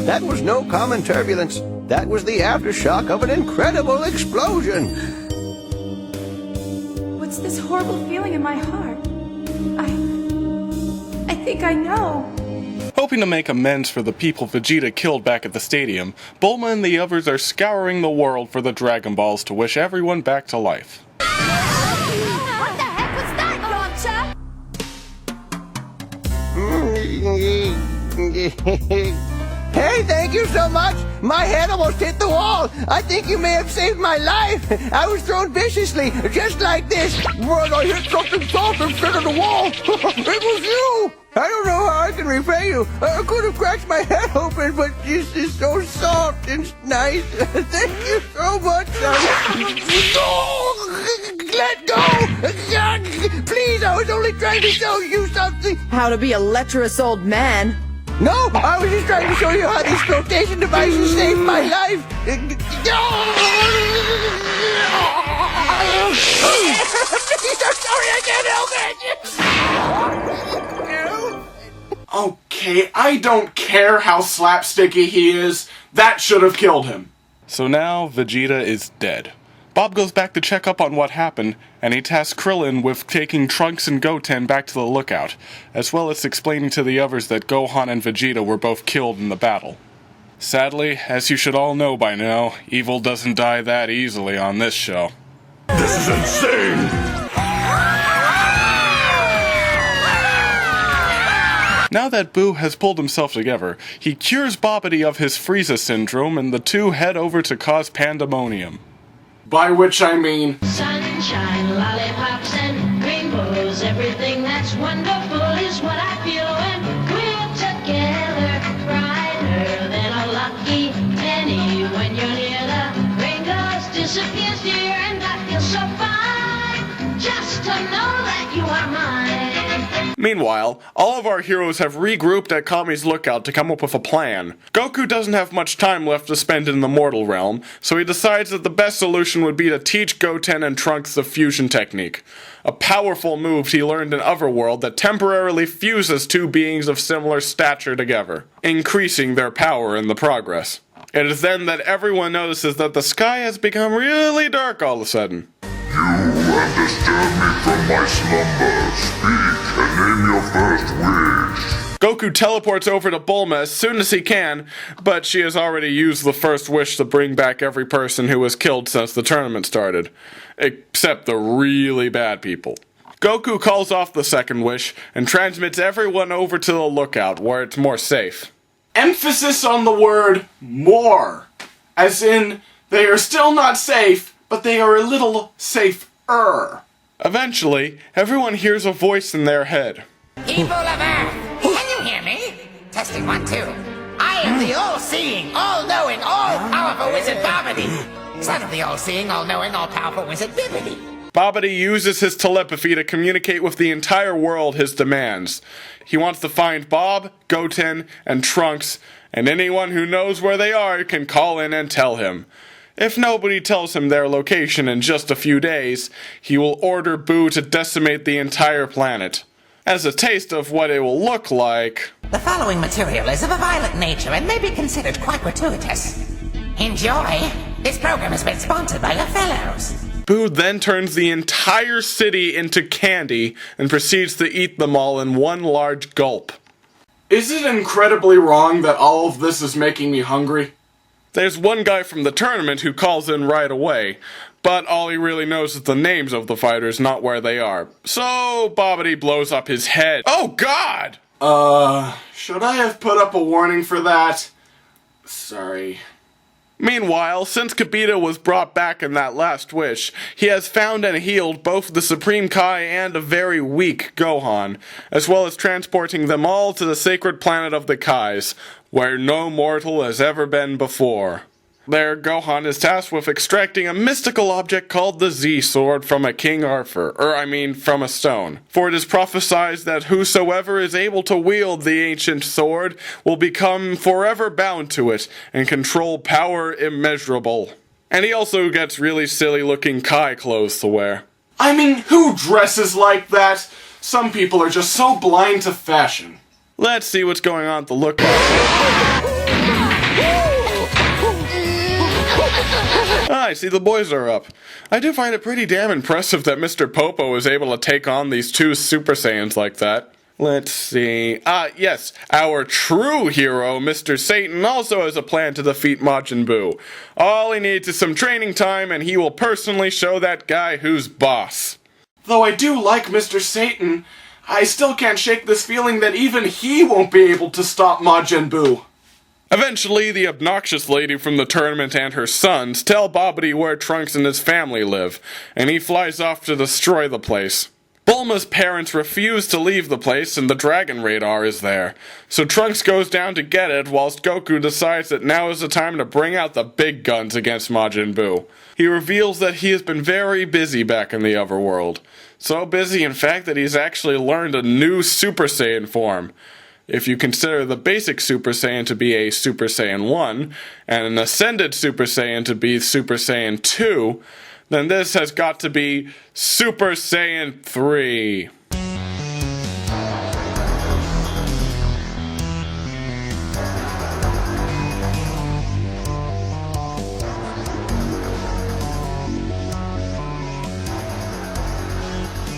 That was no common turbulence. That was the aftershock of an incredible explosion. What's this horrible feeling in my heart? I think I know. Hoping to make amends for the people Vegeta killed back at the stadium, Bulma and the others are scouring the world for the Dragon Balls to wish everyone back to life. What the heck was that, Yamcha? Hey, thank you so much! My head almost hit the wall! I think you may have saved my life! I was thrown viciously, just like this, when I hit something soft instead of the wall! It was you! I don't know how I can repay you. I could have cracked my head open, but this is so soft and nice. Thank you so much. Let go! Please, I was only trying to show you something. How to be a lecherous old man. No, I was just trying to show you how these flotation devices saved my life. Please, I'm sorry, I can't help it. Okay, I don't care how slapsticky he is. That should have killed him. So now Vegeta is dead. Bob goes back to check up on what happened, and he tasks Krillin with taking Trunks and Goten back to the lookout, as well as explaining to the others that Gohan and Vegeta were both killed in the battle. Sadly, as you should all know by now, evil doesn't die that easily on this show. This is insane! Now that Buu has pulled himself together, he cures Bobbity of his Frieza syndrome, and the two head over to cause pandemonium. By which I mean... Sunshine, lollipops, and rainbows. Everything that's wonderful is what I feel when we're together. Brighter than a lucky penny when you're near. The rain goes, disappears, dear, and I feel so fine. Just to know that you are mine. Meanwhile, all of our heroes have regrouped at Kami's lookout to come up with a plan. Goku doesn't have much time left to spend in the mortal realm, so he decides that the best solution would be to teach Goten and Trunks the fusion technique, a powerful move he learned in Otherworld that temporarily fuses two beings of similar stature together, increasing their power in the process. It is then that everyone notices that the sky has become really dark all of a sudden. You understand me from my slumber. Speak and name your first wish. Goku teleports over to Bulma as soon as he can, but she has already used the first wish to bring back every person who was killed since the tournament started. Except the really bad people. Goku calls off the second wish and transmits everyone over to the lookout where it's more safe. Emphasis on the word more. As in, they are still not safe, but they are a little safer. Eventually, everyone hears a voice in their head. People of Earth, can you hear me? Testing 1, 2. I am the all-seeing, all-knowing, all-powerful wizard Babidi, son of the all-seeing, all-knowing, all-powerful wizard Bibidi. Babidi uses his telepathy to communicate with the entire world his demands. He wants to find Bob, Goten, and Trunks, and anyone who knows where they are can call in and tell him. If nobody tells him their location in just a few days, he will order Buu to decimate the entire planet. As a taste of what it will look like... The following material is of a violent nature and may be considered quite gratuitous. Enjoy! This program has been sponsored by your fellows. Buu then turns the entire city into candy and proceeds to eat them all in one large gulp. Is it incredibly wrong that all of this is making me hungry? There's one guy from the tournament who calls in right away, but all he really knows is the names of the fighters, not where they are. So, Babidi blows up his head. Oh, God! Should I have put up a warning for that? Sorry. Meanwhile, since Kibito was brought back in that last wish, he has found and healed both the Supreme Kai and a very weak Gohan, as well as transporting them all to the sacred planet of the Kais, where no mortal has ever been before. There, Gohan is tasked with extracting a mystical object called the Z-Sword from a King Arthur, from a stone. For it is prophesied that whosoever is able to wield the ancient sword will become forever bound to it and control power immeasurable. And he also gets really silly-looking Kai clothes to wear. I mean, who dresses like that? Some people are just so blind to fashion. Let's see what's going on at the lookout. I see the boys are up. I do find it pretty damn impressive that Mr. Popo was able to take on these two Super Saiyans like that. Let's see. Yes, our true hero, Mr. Satan, also has a plan to defeat Majin Buu. All he needs is some training time, and he will personally show that guy who's boss. Though I do like Mr. Satan, I still can't shake this feeling that even he won't be able to stop Majin Buu. Eventually, the obnoxious lady from the tournament and her sons tell Babidi where Trunks and his family live, and he flies off to destroy the place. Bulma's parents refuse to leave the place, and the Dragon Radar is there. So Trunks goes down to get it, whilst Goku decides that now is the time to bring out the big guns against Majin Buu. He reveals that he has been very busy back in the Otherworld. So busy, in fact, that he's actually learned a new Super Saiyan form. If you consider the basic Super Saiyan to be a Super Saiyan 1, and an Ascended Super Saiyan to be Super Saiyan 2, then this has got to be Super Saiyan 3.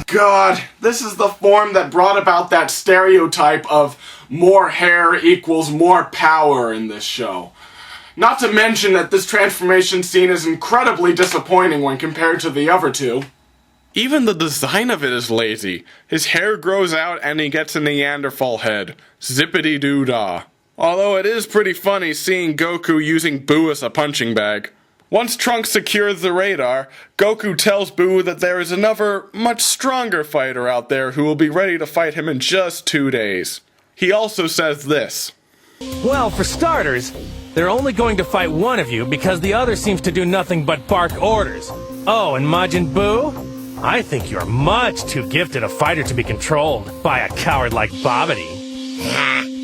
God, this is the form that brought about that stereotype of more hair equals more power in this show. Not to mention that this transformation scene is incredibly disappointing when compared to the other two. Even the design of it is lazy. His hair grows out and he gets a Neanderthal head. Zippity-doo-dah. Although it is pretty funny seeing Goku using Buu as a punching bag. Once Trunks secures the radar, Goku tells Buu that there is another, much stronger fighter out there who will be ready to fight him in just 2 days. He also says this. Well, for starters, they're only going to fight one of you because the other seems to do nothing but bark orders. Oh, and Majin Buu? I think you're much too gifted a fighter to be controlled by a coward like Bobbity.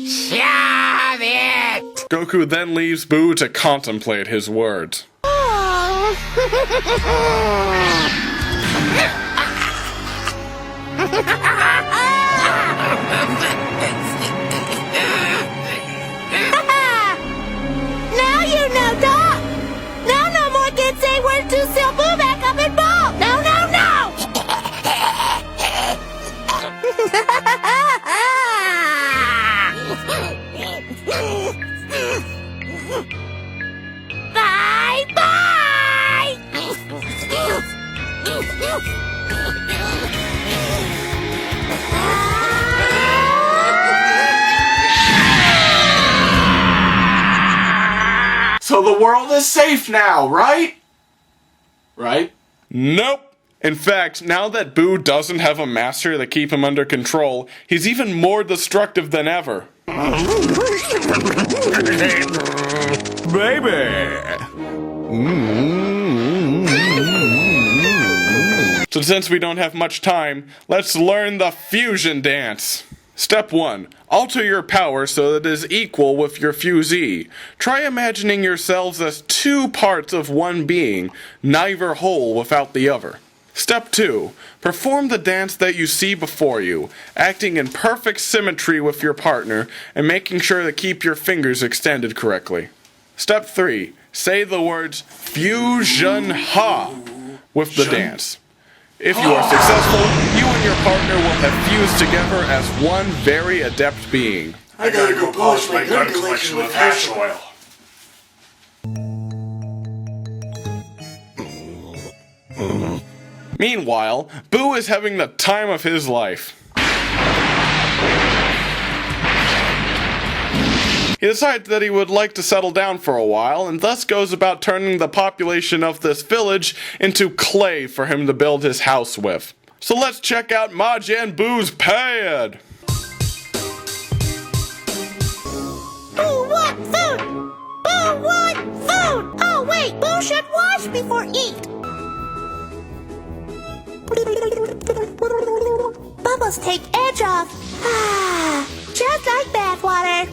Shove it! Goku then leaves Buu to contemplate his words. Now you know, Doc! Now no more kids say words to seal Boo back up in ball! No, no, no! Bye bye! So the world is safe now, right? Right? Nope. In fact, now that Buu doesn't have a master to keep him under control, he's even more destructive than ever. Baby! So since we don't have much time, let's learn the fusion dance. Step 1. Alter your power so that it is equal with your fusee. Try imagining yourselves as two parts of one being, neither whole without the other. Step 2. Perform the dance that you see before you, acting in perfect symmetry with your partner and making sure to keep your fingers extended correctly. Step 3. Say the words Fusion Ha with the dance. If you are successful, you and your partner will have fused together as one very adept being. I gotta go polish my gun collection with hash oil. Meanwhile, Buu is having the time of his life. He decides that he would like to settle down for a while, and thus goes about turning the population of this village into clay for him to build his house with. So let's check out Majin Buu's pad! Boo want food! Boo want food! Oh wait, Boo should wash before eat! Bubbles take edge off. Ah, just like bathwater.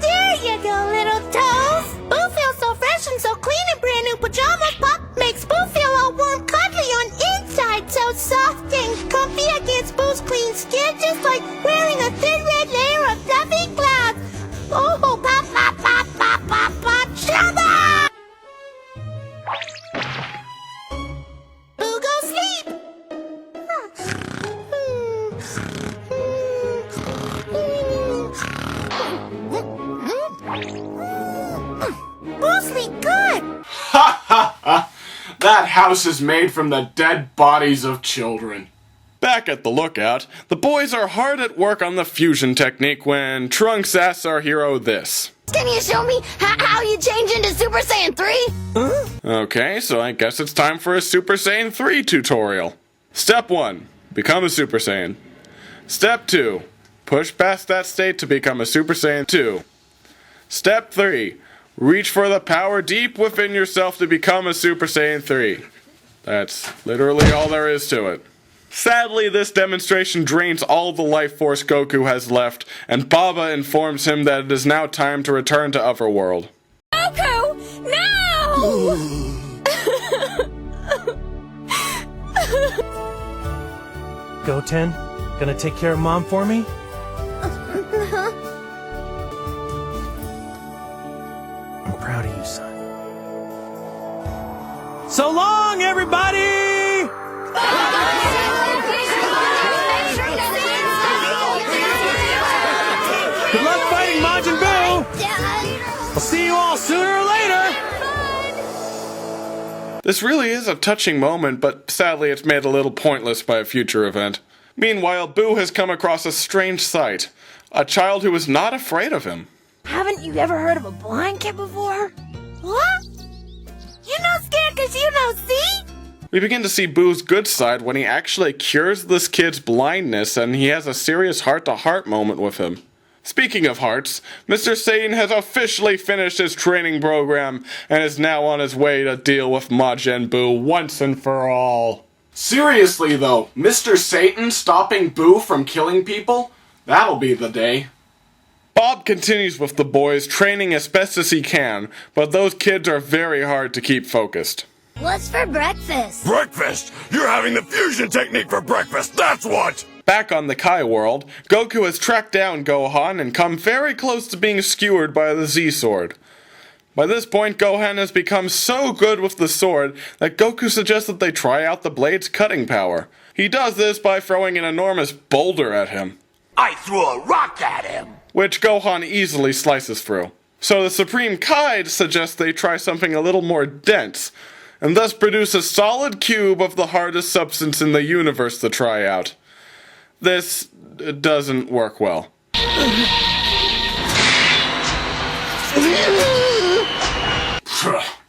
There you go, little toes. Boo feels so fresh and so clean in brand new pajamas. Pop makes Boo feel all warm, cuddly on inside, so soft and comfy against Boo's clean skin, just like wearing a thin red layer of fluffy clouds. Oh, pop, pop, pop, pop, pop, pop, shabba! Boo go sleep. Boo sleep good. Ha ha ha! That house is made from the dead bodies of children. Back at the lookout, the boys are hard at work on the fusion technique when Trunks asks our hero this. Can you show me how you change into Super Saiyan 3? Okay, so I guess it's time for a Super Saiyan 3 tutorial. Step 1. Become a Super Saiyan. Step 2. Push past that state to become a Super Saiyan 2. Step 3. Reach for the power deep within yourself to become a Super Saiyan 3. That's literally all there is to it. Sadly, this demonstration drains all the life force Goku has left, and Baba informs him that it is now time to return to Otherworld. Goku! No! Goten, gonna take care of Mom for me? I'm proud of you, son. So long, everybody! Good luck fighting Majin Buu! I'll see you all sooner or later! This really is a touching moment, but sadly it's made a little pointless by a future event. Meanwhile, Buu has come across a strange sight. A child who is not afraid of him. Haven't you ever heard of a blind kid before? What? You're not scared because you don't see? We begin to see Boo's good side when he actually cures this kid's blindness and he has a serious heart-to-heart moment with him. Speaking of hearts, Mr. Saiyan has officially finished his training program and is now on his way to deal with Majin Buu once and for all. Seriously though, Mr. Satan stopping Buu from killing people? That'll be the day. Bob continues with the boys, training as best as he can, but those kids are very hard to keep focused. What's for breakfast? Breakfast? You're having the fusion technique for breakfast, that's what! Back on the Kai world, Goku has tracked down Gohan and come very close to being skewered by the Z-Sword. By this point, Gohan has become so good with the sword that Goku suggests that they try out the blade's cutting power. He does this by throwing an enormous boulder at him. I threw a rock at him! Which Gohan easily slices through. So the Supreme Kai suggests they try something a little more dense, and thus produce a solid cube of the hardest substance in the universe to try out. This doesn't work well.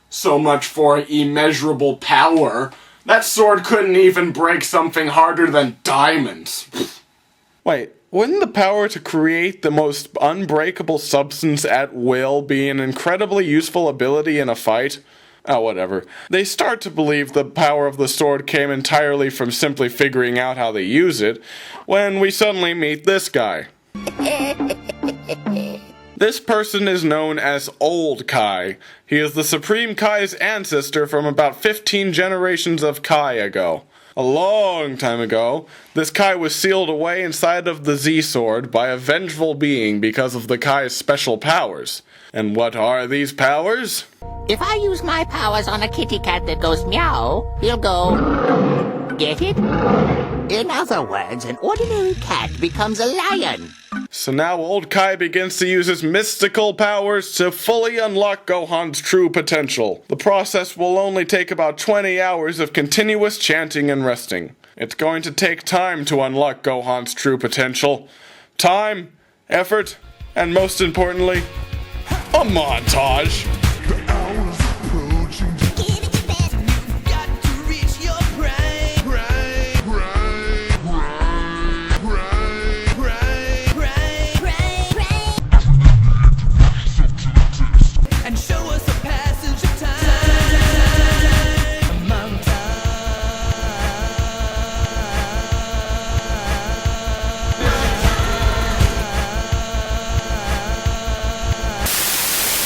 So much for immeasurable power. That sword couldn't even break something harder than diamonds. Wait, wouldn't the power to create the most unbreakable substance at will be an incredibly useful ability in a fight? Oh, whatever. They start to believe the power of the sword came entirely from simply figuring out how they use it, when we suddenly meet this guy. This person is known as Old Kai. He is the Supreme Kai's ancestor from about 15 generations of Kai ago. A long time ago, this Kai was sealed away inside of the Z-Sword by a vengeful being because of the Kai's special powers. And what are these powers? If I use my powers on a kitty cat that goes meow, he'll go... Get it? In other words, an ordinary cat becomes a lion. So now Old Kai begins to use his mystical powers to fully unlock Gohan's true potential. The process will only take about 20 hours of continuous chanting and resting. It's going to take time to unlock Gohan's true potential. Time, effort, and most importantly, a montage.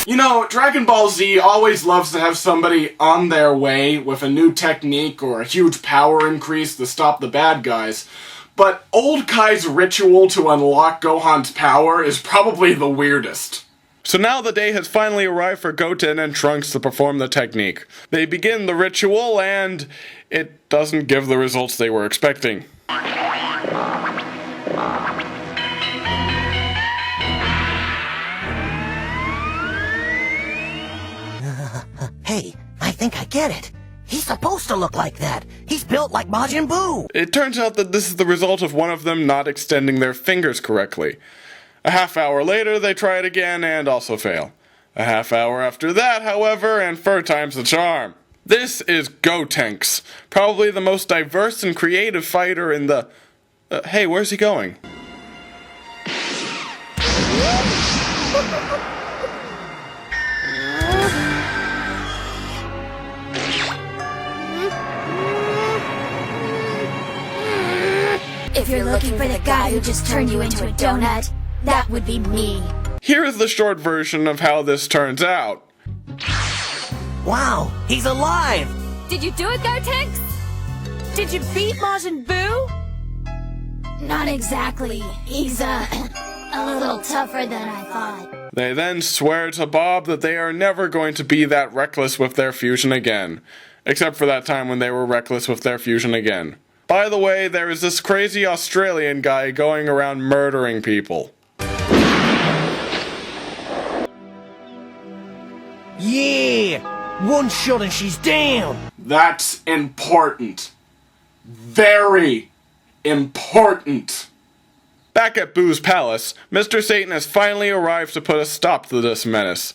You know, Dragon Ball Z always loves to have somebody on their way with a new technique or a huge power increase to stop the bad guys. But Old Kai's ritual to unlock Gohan's power is probably the weirdest. So now the day has finally arrived for Goten and Trunks to perform the technique. They begin the ritual and it doesn't give the results they were expecting. Hey, I think I get it. He's supposed to look like that. He's built like Majin Buu. It turns out that this is the result of one of them not extending their fingers correctly. A half hour later, they try it again and also fail. A half hour after that, however, and third time's the charm. This is Gotenks, probably the most diverse and creative fighter in the... hey, where's he going? If you're looking for the guy who just turned you into a donut, that would be me. Here is the short version of how this turns out. Wow, he's alive! Did you do it, Gotenks? Did you beat Majin Buu? Not exactly. He's, a little tougher than I thought. They then swear to Bob that they are never going to be that reckless with their fusion again. Except for that time when they were reckless with their fusion again. By the way, there is this crazy Australian guy going around murdering people. Yeah! One shot and she's down! That's important. Very important. Back at Buu's palace, Mr. Satan has finally arrived to put a stop to this menace.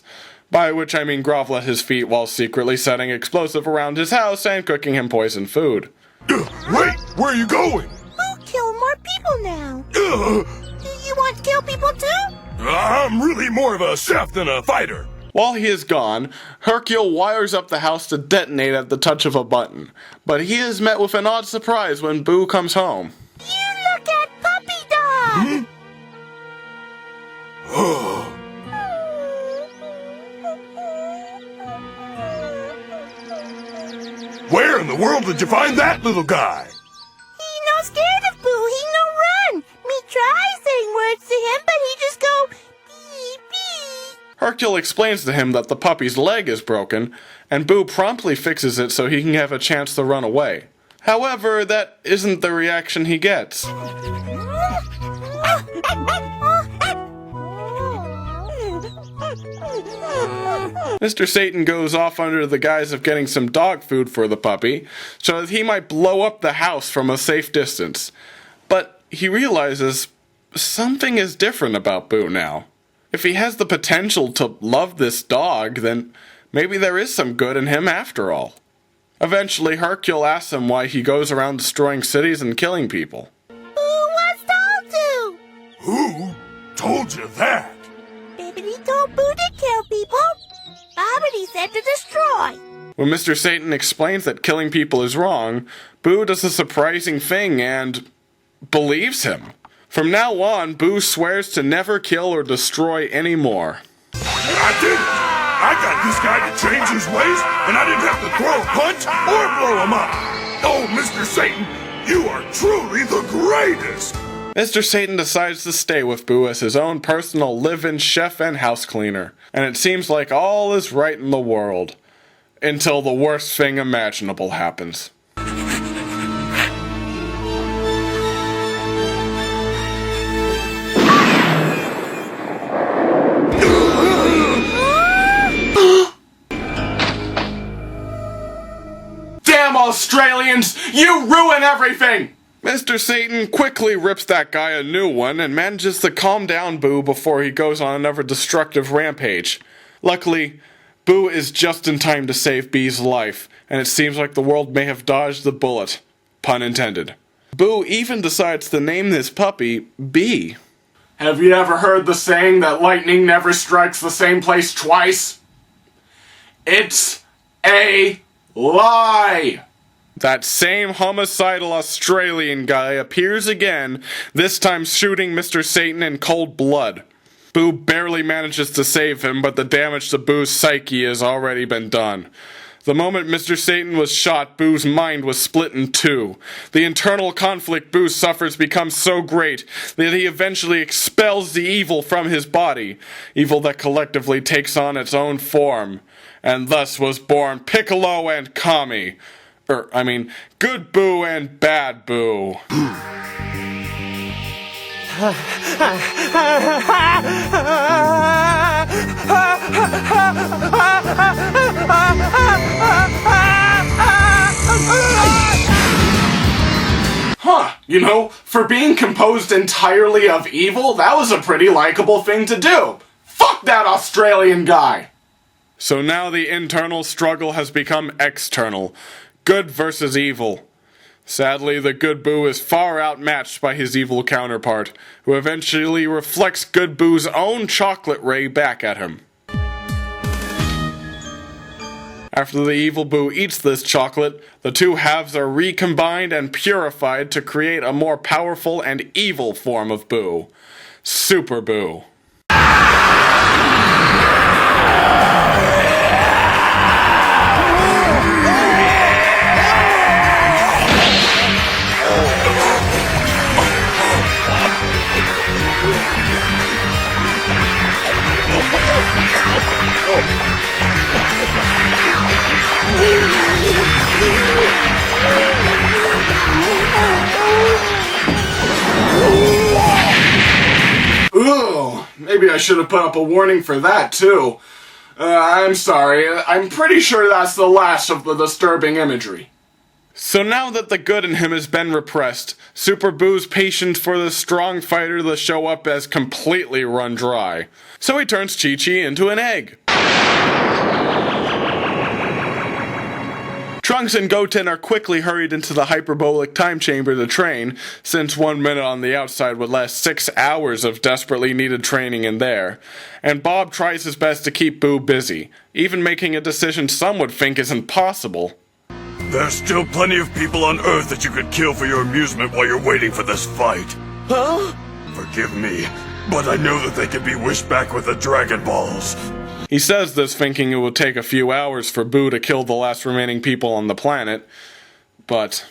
By which I mean grovel at his feet while secretly setting explosive around his house and cooking him poisoned food. Wait! Where are you going? I'll kill more people now. You want to kill people too? I'm really more of a chef than a fighter. While he is gone, Hercule wires up the house to detonate at the touch of a button, but he is met with an odd surprise when Buu comes home. You look at Puppy Dog! Where in the world did you find that little guy? He no scared of Boo, he no run. Me try saying words to him, but he just go beep beep. Hercule explains to him that the puppy's leg is broken, and Buu promptly fixes it so he can have a chance to run away. However, that isn't the reaction he gets. Mr. Satan goes off under the guise of getting some dog food for the puppy, so that he might blow up the house from a safe distance. But he realizes something is different about Buu now. If he has the potential to love this dog, then maybe there is some good in him after all. Eventually, Hercule asks him why he goes around destroying cities and killing people. Boo was told to. Who told you that? Bibbidi told Boo to kill people. Bobbidi said to destroy. When Mr. Satan explains that killing people is wrong, Buu does a surprising thing and believes him. From now on, Buu swears to never kill or destroy anymore. I didn't! I got this guy to change his ways, and I didn't have to throw a punch or blow him up! Oh, Mr. Satan, you are truly the greatest! Mr. Satan decides to stay with Buu as his own personal live-in chef and house cleaner, and it seems like all is right in the world. Until the worst thing imaginable happens. Damn Australians! You ruin everything! Mr. Satan quickly rips that guy a new one and manages to calm down Buu before he goes on another destructive rampage. Luckily, Buu is just in time to save B's life, and it seems like the world may have dodged the bullet. Pun intended. Buu even decides to name this puppy B. Have you ever heard the saying that lightning never strikes the same place twice? It's a lie! That same homicidal Australian guy appears again, this time shooting Mr. Satan in cold blood. Buu barely manages to save him, but the damage to Buu's psyche has already been done. The moment Mr. Satan was shot, Buu's mind was split in two. The internal conflict Buu suffers becomes so great that he eventually expels the evil from his body, evil that collectively takes on its own form. And thus was born Piccolo and Kami. Good Buu and Bad Buu. Huh, you know, for being composed entirely of evil, that was a pretty likable thing to do. Fuck that Australian guy! So now the internal struggle has become external. Good versus evil. Sadly, the good Buu is far outmatched by his evil counterpart, who eventually reflects good Buu's own chocolate ray back at him. After the evil Buu eats this chocolate, the two halves are recombined and purified to create a more powerful and evil form of Buu. Super Buu. Ooh, maybe I should have put up a warning for that, too. I'm sorry, I'm pretty sure that's the last of the disturbing imagery. So now that the good in him has been repressed, Super Buu's patience for the strong fighter to show up has completely run dry. So he turns Chi-Chi into an egg. Trunks and Goten are quickly hurried into the hyperbolic time chamber to train, since 1 minute on the outside would last 6 hours of desperately needed training in there. And Bob tries his best to keep Buu busy, even making a decision some would think is impossible. There's still plenty of people on Earth that you could kill for your amusement while you're waiting for this fight. Huh? Forgive me, but I know that they can be wished back with the Dragon Balls. He says this thinking it will take a few hours for Buu to kill the last remaining people on the planet, but...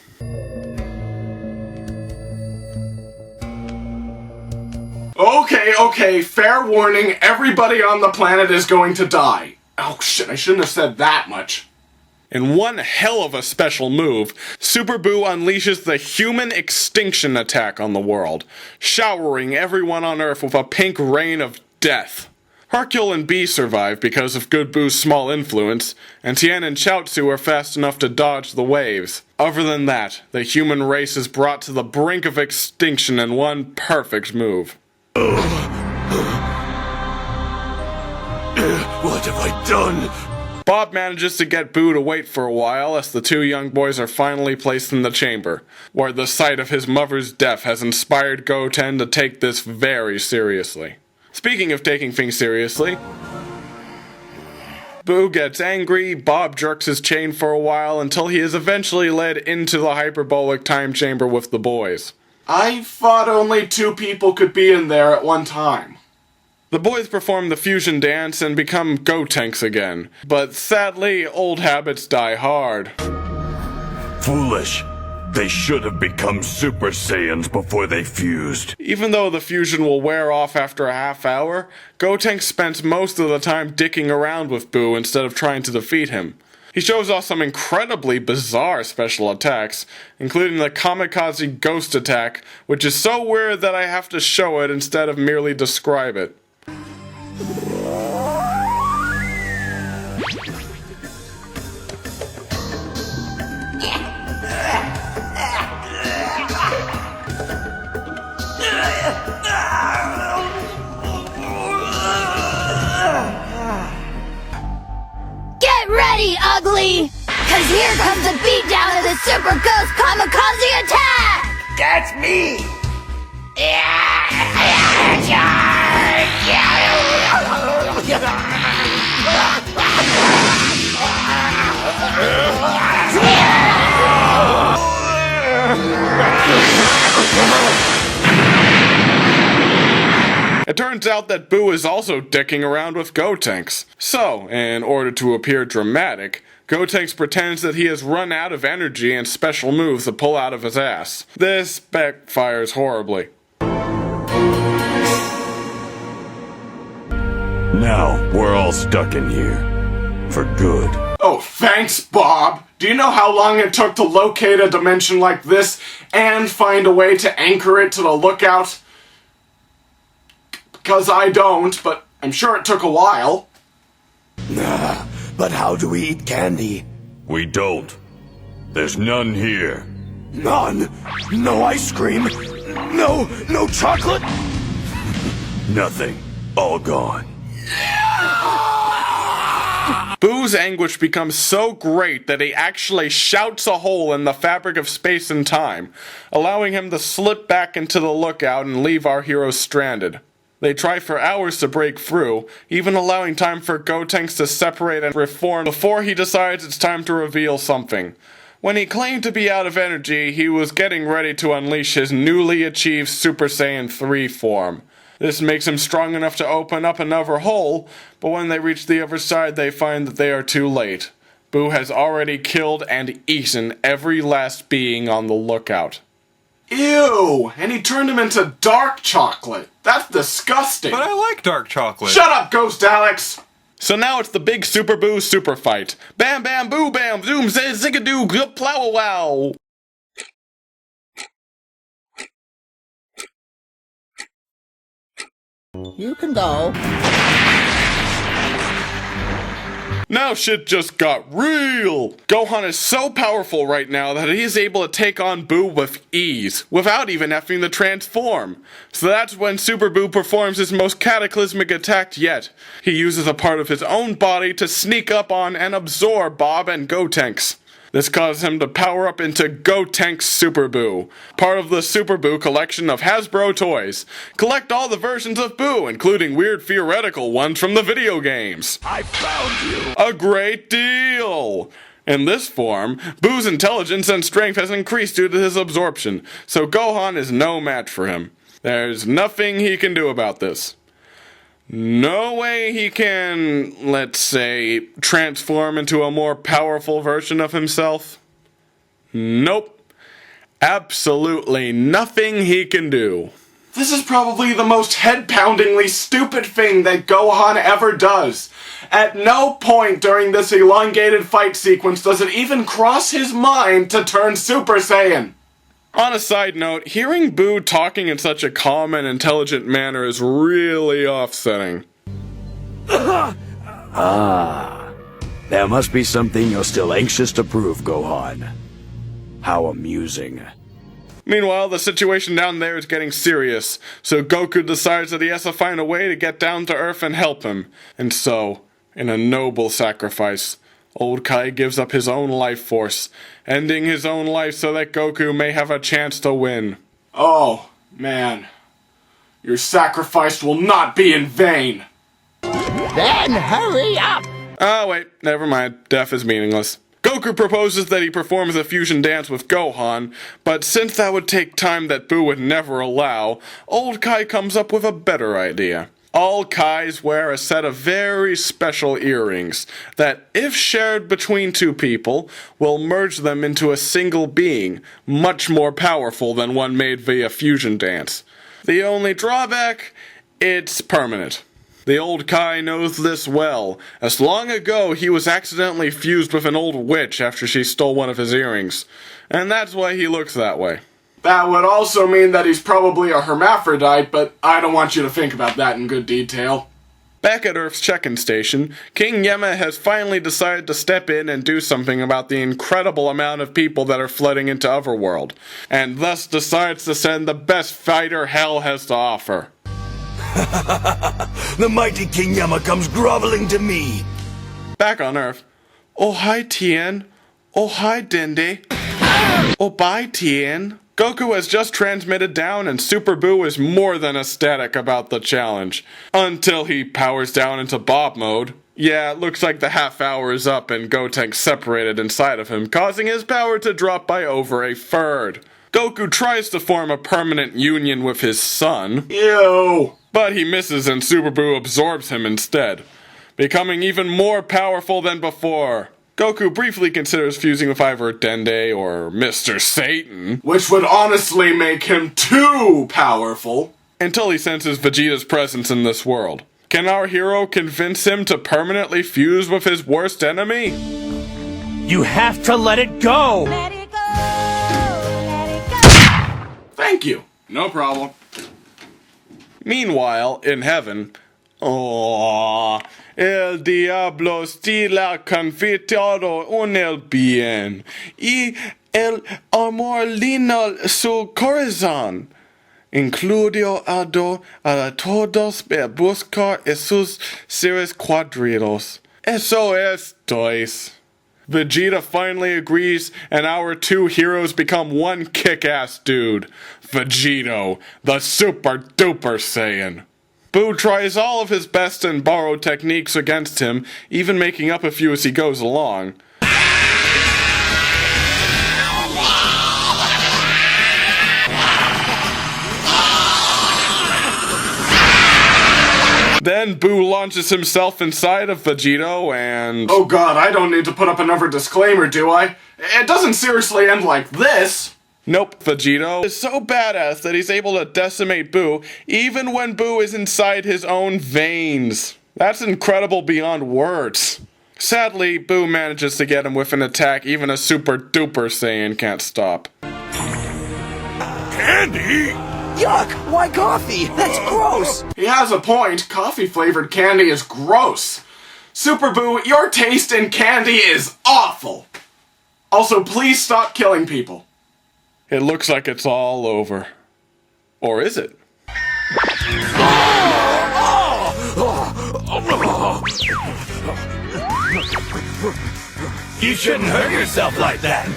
Okay, fair warning, everybody on the planet is going to die. Oh shit, I shouldn't have said that much. In one hell of a special move, Super Buu unleashes the human extinction attack on the world, showering everyone on Earth with a pink rain of death. Hercule and Bee survive because of Good Buu's small influence, and Tien and Chaozu are fast enough to dodge the waves. Other than that, the human race is brought to the brink of extinction in one perfect move. What have I done? Bob manages to get Buu to wait for a while as the two young boys are finally placed in the chamber, where the sight of his mother's death has inspired Goten to take this very seriously. Speaking of taking things seriously, Buu gets angry, Bob jerks his chain for a while until he is eventually led into the hyperbolic time chamber with the boys. I thought only 2 people could be in there at one time. The boys perform the fusion dance and become Gotenks again, but sadly, old habits die hard. Foolish. They should have become Super Saiyans before they fused. Even though the fusion will wear off after a half hour, Gotenks spends most of the time dicking around with Buu instead of trying to defeat him. He shows off some incredibly bizarre special attacks, including the Kamikaze Ghost attack, which is so weird that I have to show it instead of merely describe it. Get ready, ugly! Cause here comes the beatdown of the Super Ghost Kamikaze attack! That's me! It turns out that Buu is also dicking around with Gotenks. So, in order to appear dramatic, Gotenks pretends that he has run out of energy and special moves to pull out of his ass. This backfires horribly. Now, we're all stuck in here. For good. Oh, thanks, Bob! Do you know how long it took to locate a dimension like this and find a way to anchor it to the lookout? Because I don't, but I'm sure it took a while. Nah, but how do we eat candy? We don't. There's none here. None? No ice cream? No chocolate? Nothing. All gone. Buu's anguish becomes so great that he actually shouts a hole in the fabric of space and time, allowing him to slip back into the lookout and leave our heroes stranded. They try for hours to break through, even allowing time for Gotenks to separate and reform before he decides it's time to reveal something. When he claimed to be out of energy, he was getting ready to unleash his newly achieved Super Saiyan 3 form. This makes him strong enough to open up another hole, but when they reach the other side they find that they are too late. Buu has already killed and eaten every last being on the lookout. Ew! And he turned him into dark chocolate. That's disgusting. But I like dark chocolate. Shut up, Ghost Alex! So now it's the big Super Buu super fight. Bam bam boo bam zoom zigadoo glip plow wow. You can go. Now shit just got real! Gohan is so powerful right now that he is able to take on Buu with ease, without even having to transform. So that's when Super Buu performs his most cataclysmic attack yet. He uses a part of his own body to sneak up on and absorb Bob and Gotenks. This caused him to power up into Gotenks Super Buu, part of the Super Buu collection of Hasbro toys. Collect all the versions of Buu, including weird theoretical ones from the video games. I found you! A great deal! In this form, Buu's intelligence and strength has increased due to his absorption, so Gohan is no match for him. There's nothing he can do about this. No way he can, let's say, transform into a more powerful version of himself. Nope. Absolutely nothing he can do. This is probably the most head-poundingly stupid thing that Gohan ever does. At no point during this elongated fight sequence does it even cross his mind to turn Super Saiyan. On a side note, hearing Buu talking in such a calm and intelligent manner is really offsetting. There must be something you're still anxious to prove, Gohan. How amusing. Meanwhile, the situation down there is getting serious, so Goku decides that he has to find a way to get down to Earth and help him. And so, in a noble sacrifice, Old Kai gives up his own life force, ending his own life so that Goku may have a chance to win. Oh, man. Your sacrifice will not be in vain. Then hurry up! Oh, wait, never mind. Death is meaningless. Goku proposes that he performs a fusion dance with Gohan, but since that would take time that Buu would never allow, Old Kai comes up with a better idea. All Kais wear a set of very special earrings that, if shared between two people, will merge them into a single being, much more powerful than one made via fusion dance. The only drawback? It's permanent. The old Kai knows this well, as long ago he was accidentally fused with an old witch after she stole one of his earrings, and that's why he looks that way. That would also mean that he's probably a hermaphrodite, but I don't want you to think about that in good detail. Back at Earth's check-in station, King Yemma has finally decided to step in and do something about the incredible amount of people that are flooding into Otherworld, and thus decides to send the best fighter hell has to offer. The mighty King Yemma comes groveling to me. Back on Earth, oh hi Tien, oh hi Dende, oh bye Tien. Goku has just transmitted down and Super Buu is more than ecstatic about the challenge. Until he powers down into Bob mode. Yeah, it looks like the half hour is up and Gotenks separated inside of him, causing his power to drop by over a third. Goku tries to form a permanent union with his son. Ew! But he misses and Super Buu absorbs him instead, becoming even more powerful than before. Goku briefly considers fusing with either Dende or Mr. Satan, which would honestly make him too powerful, until he senses Vegeta's presence in this world. Can our hero convince him to permanently fuse with his worst enemy? You have to let it go! Let it go! Let it go! Thank you. No problem. Meanwhile, in heaven, el diablo stila confitado un el bien, y el amor lino su corazón. Incluyo a todos buscar esos seres cuadritos. Eso es tois. Vegeta finally agrees, and our two heroes become one kick-ass dude. Vegito, the Super Duper Saiyan. Buu tries all of his best and borrowed techniques against him, even making up a few as he goes along. Then Buu launches himself inside of Vegito and... Oh god, I don't need to put up another disclaimer, do I? It doesn't seriously end like this! Nope, Vegito is so badass that he's able to decimate Buu even when Buu is inside his own veins. That's incredible beyond words. Sadly, Buu manages to get him with an attack even a Super Duper Saiyan can't stop. Candy? Yuck! Why coffee? That's gross! He has a point. Coffee-flavored candy is gross. Super Buu, your taste in candy is awful. Also, please stop killing people. It looks like it's all over. Or is it? You shouldn't hurt yourself like that.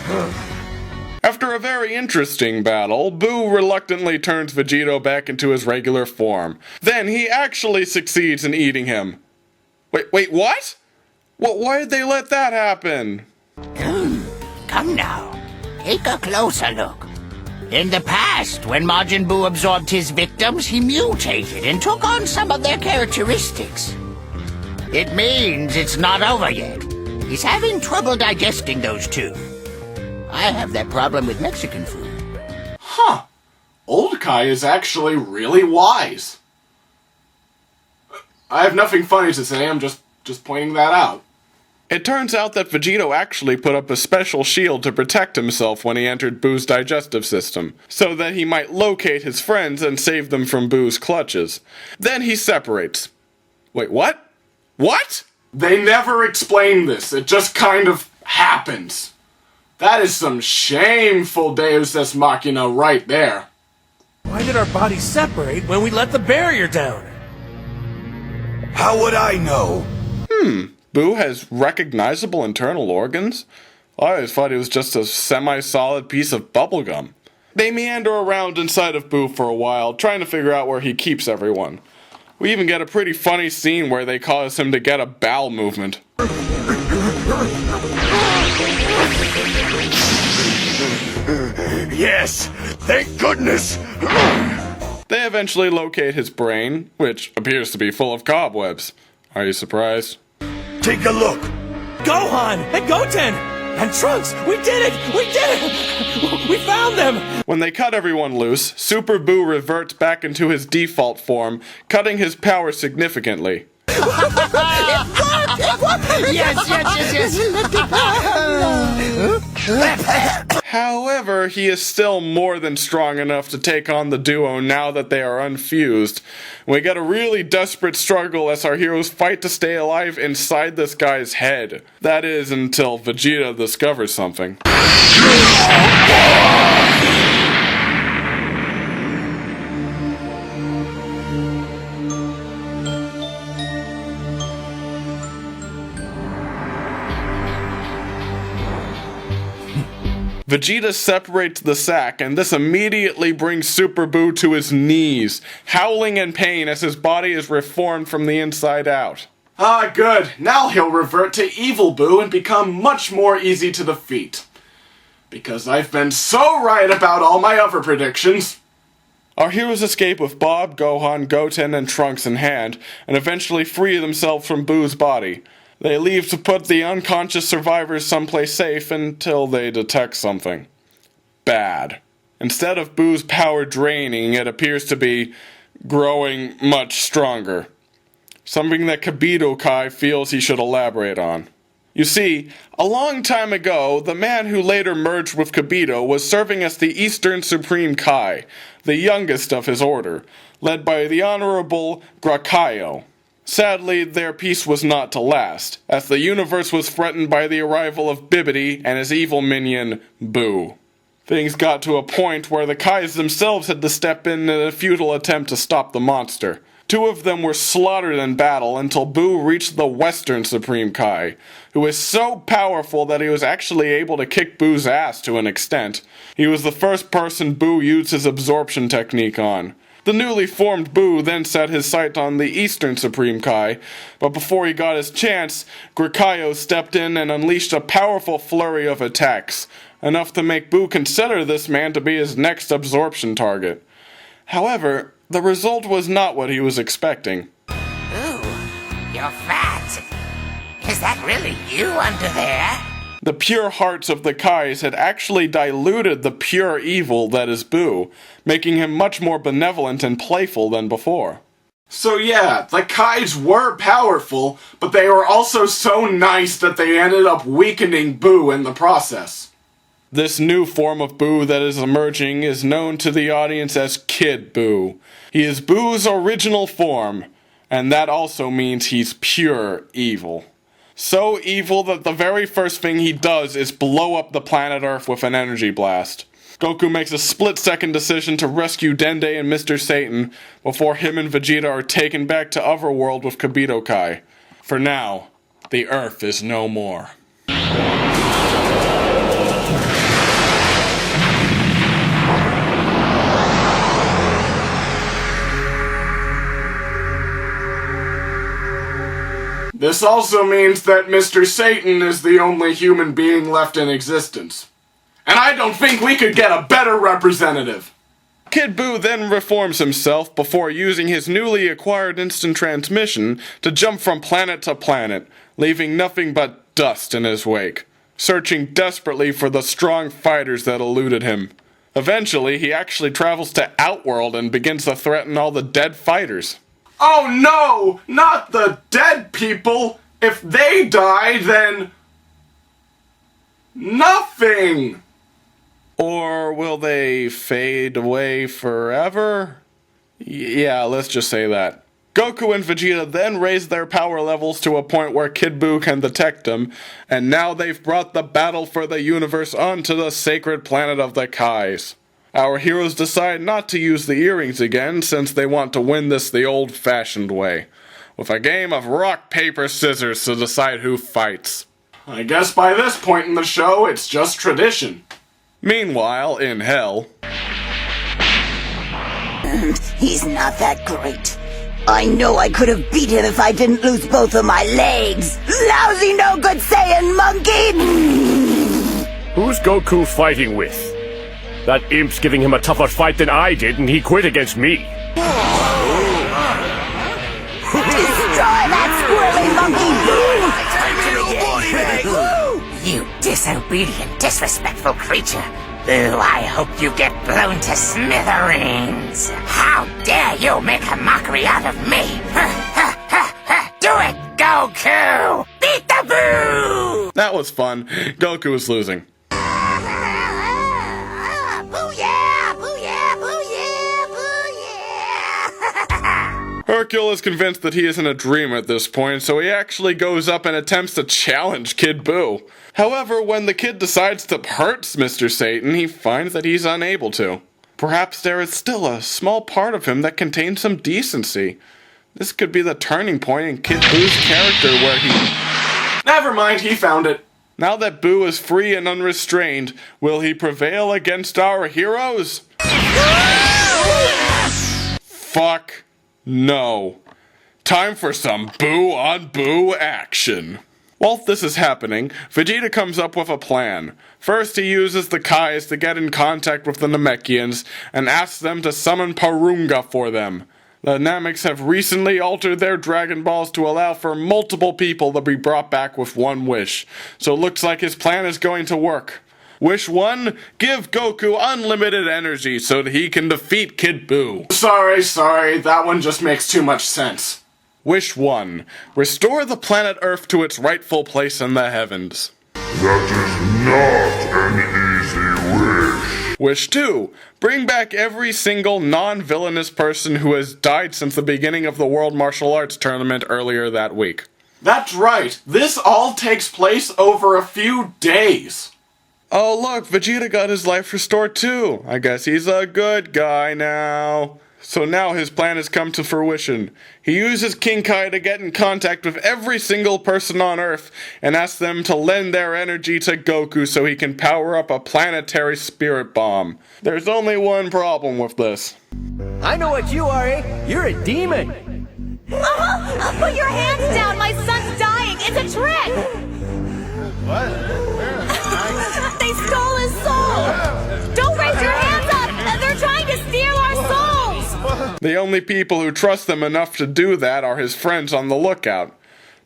After a very interesting battle, Buu reluctantly turns Vegeta back into his regular form. Then he actually succeeds in eating him. Wait, what? Why did they let that happen? Come now, take a closer look. In the past, when Majin Buu absorbed his victims, he mutated and took on some of their characteristics. It means it's not over yet. He's having trouble digesting those two. I have that problem with Mexican food. Huh. Old Kai is actually really wise. I have nothing funny to say, I'm just pointing that out. It turns out that Vegeta actually put up a special shield to protect himself when he entered Buu's digestive system, so that he might locate his friends and save them from Buu's clutches. Then he separates. Wait, what? What? They never explain this, it just kind of happens. That is some shameful Deus Ex Machina right there. Why did our bodies separate when we let the barrier down? How would I know? Buu has recognizable internal organs? I always thought he was just a semi-solid piece of bubblegum. They meander around inside of Buu for a while, trying to figure out where he keeps everyone. We even get a pretty funny scene where they cause him to get a bowel movement. Yes, thank goodness. They eventually locate his brain, which appears to be full of cobwebs. Are you surprised? Take a look. Gohan and Goten and Trunks, we did it! We did it! We found them! When they cut everyone loose, Super Buu reverts back into his default form, cutting his power significantly. However, he is still more than strong enough to take on the duo now that they are unfused. We get a really desperate struggle as our heroes fight to stay alive inside this guy's head. That is, until Vegeta discovers something. Vegeta separates the sack, and this immediately brings Super Buu to his knees, howling in pain as his body is reformed from the inside out. Ah, good. Now he'll revert to Evil Buu and become much more easy to defeat. Because I've been so right about all my other predictions. Our heroes escape with Bob, Gohan, Goten, and Trunks in hand, and eventually free themselves from Buu's body. They leave to put the unconscious survivors someplace safe until they detect something bad. Instead of Buu's power draining, it appears to be growing much stronger. Something that Kibito Kai feels he should elaborate on. You see, a long time ago, the man who later merged with Kibito was serving as the Eastern Supreme Kai, the youngest of his order, led by the Honorable Grakayo. Sadly, their peace was not to last, as the universe was threatened by the arrival of Bibbidi and his evil minion, Buu. Things got to a point where the Kais themselves had to step in a futile attempt to stop the monster. Two of them were slaughtered in battle until Buu reached the Western Supreme Kai, who was so powerful that he was actually able to kick Buu's ass to an extent. He was the first person Buu used his absorption technique on. The newly formed Buu then set his sight on the Eastern Supreme Kai, but before he got his chance, Grakayo stepped in and unleashed a powerful flurry of attacks, enough to make Buu consider this man to be his next absorption target. However, the result was not what he was expecting. Ooh, you're fat. Is that really you under there? The pure hearts of the Kais had actually diluted the pure evil that is Buu, making him much more benevolent and playful than before. So yeah, the Kais were powerful, but they were also so nice that they ended up weakening Buu in the process. This new form of Buu that is emerging is known to the audience as Kid Buu. He is Buu's original form, and that also means he's pure evil. So evil that the very first thing he does is blow up the planet Earth with an energy blast. Goku makes a split-second decision to rescue Dende and Mr. Satan before him and Vegeta are taken back to Otherworld with Kibito Kai. For now, the Earth is no more. This also means that Mr. Satan is the only human being left in existence. And I don't think we could get a better representative. Kid Buu then reforms himself before using his newly acquired instant transmission to jump from planet to planet, leaving nothing but dust in his wake, searching desperately for the strong fighters that eluded him. Eventually, he actually travels to Outworld and begins to threaten all the dead fighters. Oh no! Not the dead people! If they die, then... nothing! Or will they fade away forever? Yeah, let's just say that. Goku and Vegeta then raise their power levels to a point where Kid Buu can detect them, and now they've brought the battle for the universe onto the sacred planet of the Kais. Our heroes decide not to use the earrings again since they want to win this the old-fashioned way, with a game of rock, paper, scissors to decide who fights. I guess by this point in the show, it's just tradition. Meanwhile, in Hell... He's not that great. I know I could have beat him if I didn't lose both of my legs. Lousy no good Saiyan monkey! Who's Goku fighting with? That imp's giving him a tougher fight than I did, and he quit against me. Destroy that squirrely monkey! You disobedient, disrespectful creature. Boo, I hope you get blown to smithereens. How dare you make a mockery out of me? Do it, Goku! Beat the Boo! That was fun. Goku was losing. Hercule is convinced that he is in a dream at this point, so he actually goes up and attempts to challenge Kid Buu. However, when the kid decides to hurt Mr. Satan, he finds that he's unable to. Perhaps there is still a small part of him that contains some decency. This could be the turning point in Kid Buu's character where he... Never mind, he found it. Now that Buu is free and unrestrained, will he prevail against our heroes? Fuck. No. Time for some Buu on Buu action. While this is happening, Vegeta comes up with a plan. First, he uses the Kais to get in contact with the Namekians and asks them to summon Porunga for them. The Nameks have recently altered their Dragon Balls to allow for multiple people to be brought back with one wish, so it looks like his plan is going to work. Wish 1, give Goku unlimited energy so that he can defeat Kid Buu. Sorry, that one just makes too much sense. Wish 1, restore the planet Earth to its rightful place in the heavens. That is not an easy wish. Wish 2, bring back every single non-villainous person who has died since the beginning of the World Martial Arts Tournament earlier that week. That's right, this all takes place over a few days. Oh look, Vegeta got his life restored too. I guess he's a good guy now. So now his plan has come to fruition. He uses King Kai to get in contact with every single person on Earth and asks them to lend their energy to Goku so he can power up a planetary spirit bomb. There's only one problem with this. I know what you are, eh? You're a demon. Put your hands down, my son's dying. It's a trick. What? They stole his soul. Don't raise your hands up. They're trying to steal our souls. The only people who trust them enough to do that are his friends on the lookout.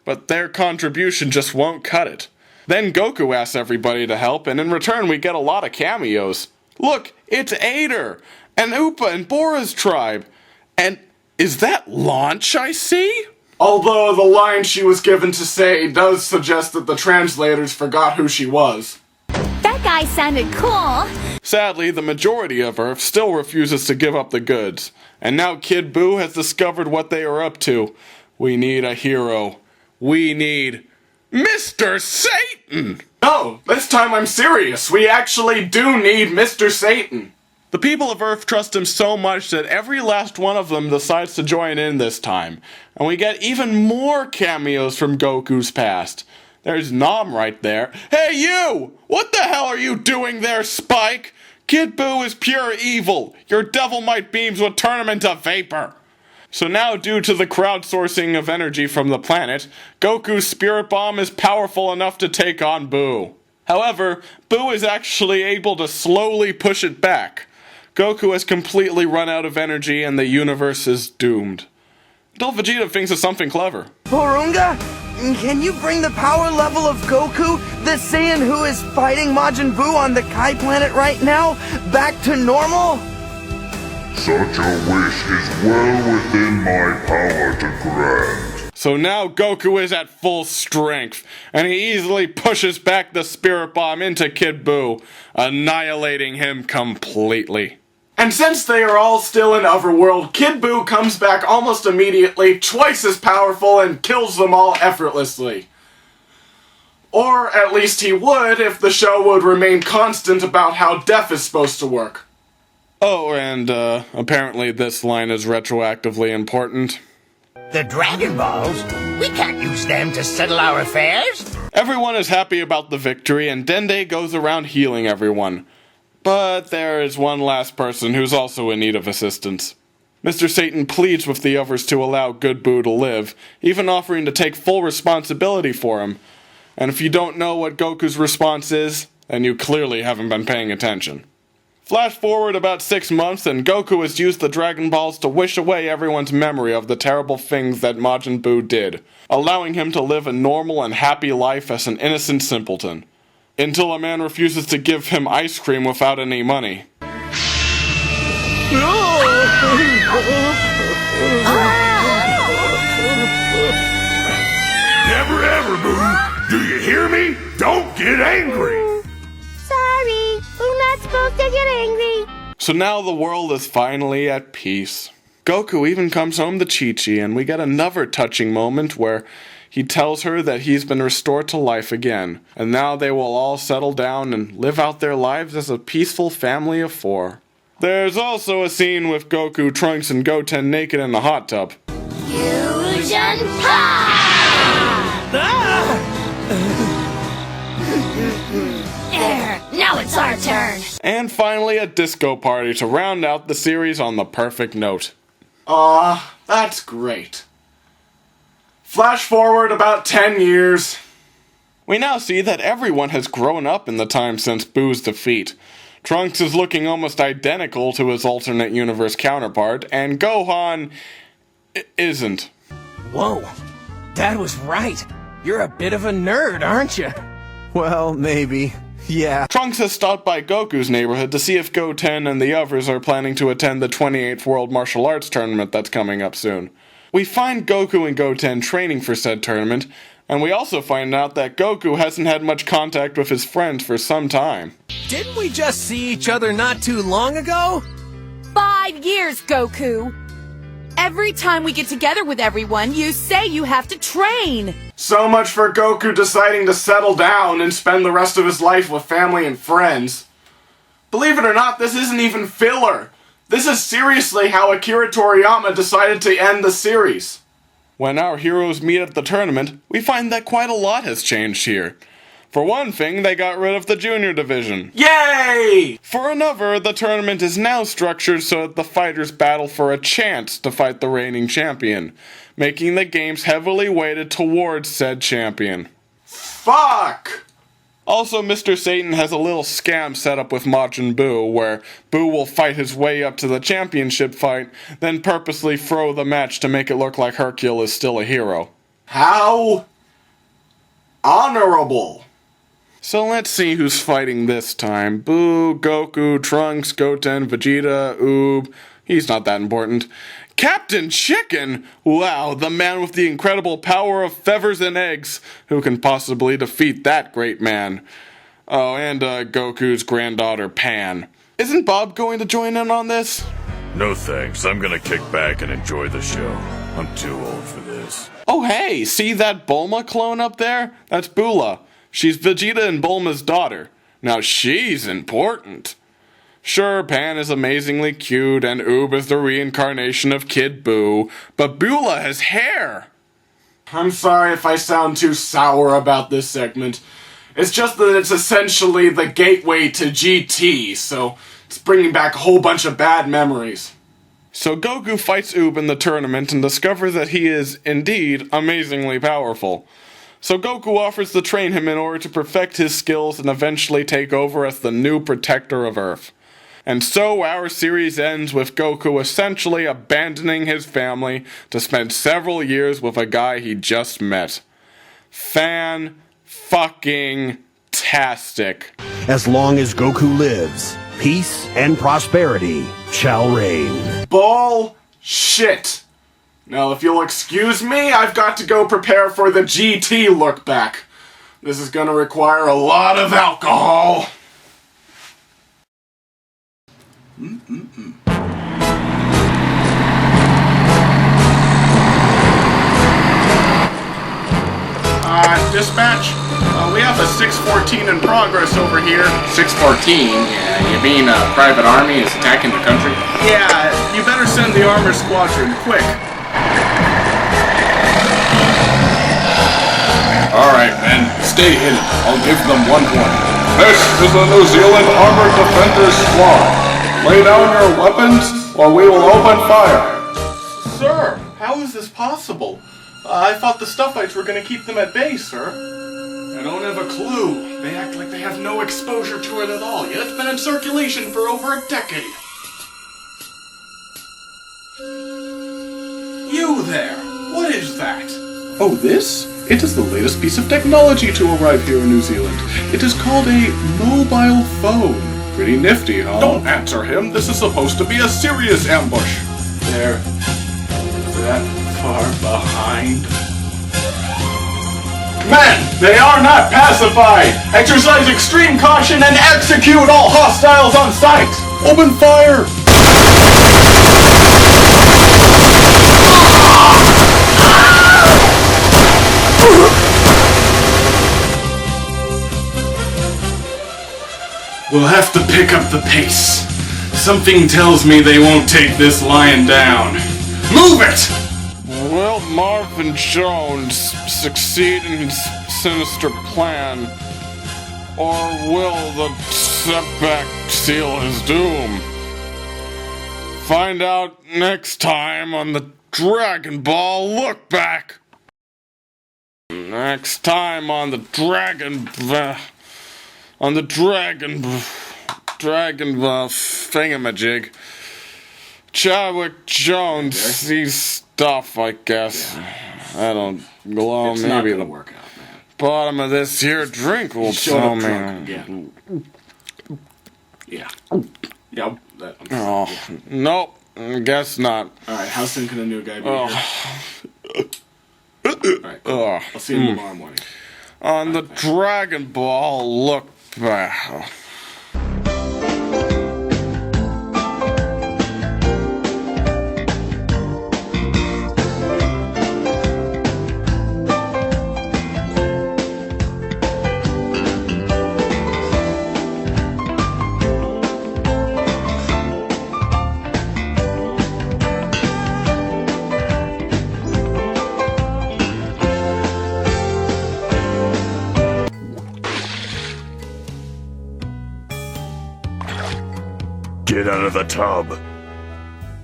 But their contribution just won't cut it. Then Goku asks everybody to help, and in return we get a lot of cameos. Look, it's Ader, and Upa and Bora's tribe. And is that Launch I see? Although the line she was given to say does suggest that the translators forgot who she was. That guy sounded cool. Sadly, the majority of Earth still refuses to give up the goods. And now Kid Buu has discovered what they are up to. We need a hero. We need Mr. Satan! No, this time I'm serious. We actually do need Mr. Satan. The people of Earth trust him so much that every last one of them decides to join in this time. And we get even more cameos from Goku's past. There's Nam right there. Hey you! What the hell are you doing there, Spike? Kid Buu is pure evil. Your devil might beams would turn him into vapor. So now, due to the crowdsourcing of energy from the planet, Goku's Spirit Bomb is powerful enough to take on Buu. However, Buu is actually able to slowly push it back. Goku has completely run out of energy and the universe is doomed. Until Vegeta thinks of something clever. Porunga, can you bring the power level of Goku, the Saiyan who is fighting Majin Buu on the Kai planet right now, back to normal? Such a wish is well within my power to grant. So now Goku is at full strength, and he easily pushes back the Spirit Bomb into Kid Buu, annihilating him completely. And since they are all still in Otherworld, Kid Buu comes back almost immediately, twice as powerful, and kills them all effortlessly. Or at least he would if the show would remain constant about how death is supposed to work. Oh, and apparently this line is retroactively important. The Dragon Balls? We can't use them to settle our affairs. Everyone is happy about the victory, and Dende goes around healing everyone. But there is one last person who's also in need of assistance. Mr. Satan pleads with the others to allow Good Buu to live, even offering to take full responsibility for him. And if you don't know what Goku's response is, then you clearly haven't been paying attention. Flash forward about 6 months, and Goku has used the Dragon Balls to wish away everyone's memory of the terrible things that Majin Buu did, allowing him to live a normal and happy life as an innocent simpleton. Until a man refuses to give him ice cream without any money. Never ever, Boo! Do you hear me? Don't get angry! Sorry, we're not supposed to get angry. So now the world is finally at peace. Goku even comes home to Chi-Chi, and we get another touching moment where he tells her that he's been restored to life again, and now they will all settle down and live out their lives as a peaceful family of 4. There's also a scene with Goku, Trunks, and Goten naked in the hot tub. Fusion Power! There, now it's our turn. And finally a disco party to round out the series on the perfect note. Aw, that's great. Flash forward about 10 years. We now see that everyone has grown up in the time since Buu's defeat. Trunks is looking almost identical to his alternate universe counterpart, and Gohan isn't. Whoa, Dad was right. You're a bit of a nerd, aren't you? Well, maybe. Yeah. Trunks has stopped by Goku's neighborhood to see if Goten and the others are planning to attend the 28th World Martial Arts Tournament that's coming up soon. We find Goku and Goten training for said tournament, and we also find out that Goku hasn't had much contact with his friends for some time. Didn't we just see each other not too long ago? 5 years, Goku. Every time we get together with everyone, you say you have to train. So much for Goku deciding to settle down and spend the rest of his life with family and friends. Believe it or not, this isn't even filler. This is seriously how Akira Toriyama decided to end the series. When our heroes meet at the tournament, we find that quite a lot has changed here. For one thing, they got rid of the junior division. Yay! For another, the tournament is now structured so that the fighters battle for a chance to fight the reigning champion, making the games heavily weighted towards said champion. Fuck! Also, Mr. Satan has a little scam set up with Majin Buu, where Buu will fight his way up to the championship fight, then purposely throw the match to make it look like Hercule is still a hero. How honorable. So let's see who's fighting this time. Buu, Goku, Trunks, Goten, Vegeta, Oob. He's not that important. Captain Chicken! Wow, the man with the incredible power of feathers and eggs. Who can possibly defeat that great man? Oh, and Goku's granddaughter, Pan. Isn't Bob going to join in on this? No thanks, I'm gonna kick back and enjoy the show. I'm too old for this. Oh hey, see that Bulma clone up there? That's Bula. She's Vegeta and Bulma's daughter. Now she's important. Sure, Pan is amazingly cute, and Oob is the reincarnation of Kid Buu, but Bula has hair! I'm sorry if I sound too sour about this segment. It's just that it's essentially the gateway to GT, so it's bringing back a whole bunch of bad memories. So Goku fights Oob in the tournament and discovers that he is, indeed, amazingly powerful. So Goku offers to train him in order to perfect his skills and eventually take over as the new protector of Earth. And so our series ends with Goku essentially abandoning his family to spend several years with a guy he just met. Fan-fucking-tastic. As long as Goku lives, peace and prosperity shall reign. Bullshit! Now, if you'll excuse me, I've got to go prepare for the GT look back. This is gonna require a lot of alcohol. Dispatch, we have a 614 in progress over here. 614? Yeah, you mean a private army is attacking the country? Yeah, you better send the armor squadron, quick. Alright, men, stay hidden. I'll give them 1 point. This is the New Zealand Armored Defenders Squad. Lay down your weapons, or we will open fire. Sir, how is this possible? I thought the Stuffites were going to keep them at bay, sir. I don't have a clue. They act like they have no exposure to it at all, yet it's been in circulation for over a decade. You there! What is that? Oh, this? It is the latest piece of technology to arrive here in New Zealand. It is called a mobile phone. Pretty nifty, huh? Don't answer him. This is supposed to be a serious ambush. They're that far behind. Men, they are not pacified! Exercise extreme caution and execute all hostiles on sight! Open fire! We'll have to pick up the pace. Something tells me they won't take this lion down. Move it! Will Marvin Jones succeed in his sinister plan? Or will the setback seal his doom? Find out next time on the Dragon Ball Look Back! Next time on the Dragon thingamajig. Chadwick Jones sees stuff, I guess. I don't glow. It's maybe not gonna the work out, man. bottom of this here drink will tell me. Again. Yeah. Yeah. Oh, nope. Guess not. Alright, how soon can a new guy be here? Alright, cool. I'll see you tomorrow morning. On the Dragon Ball Look Back. Get out of the tub.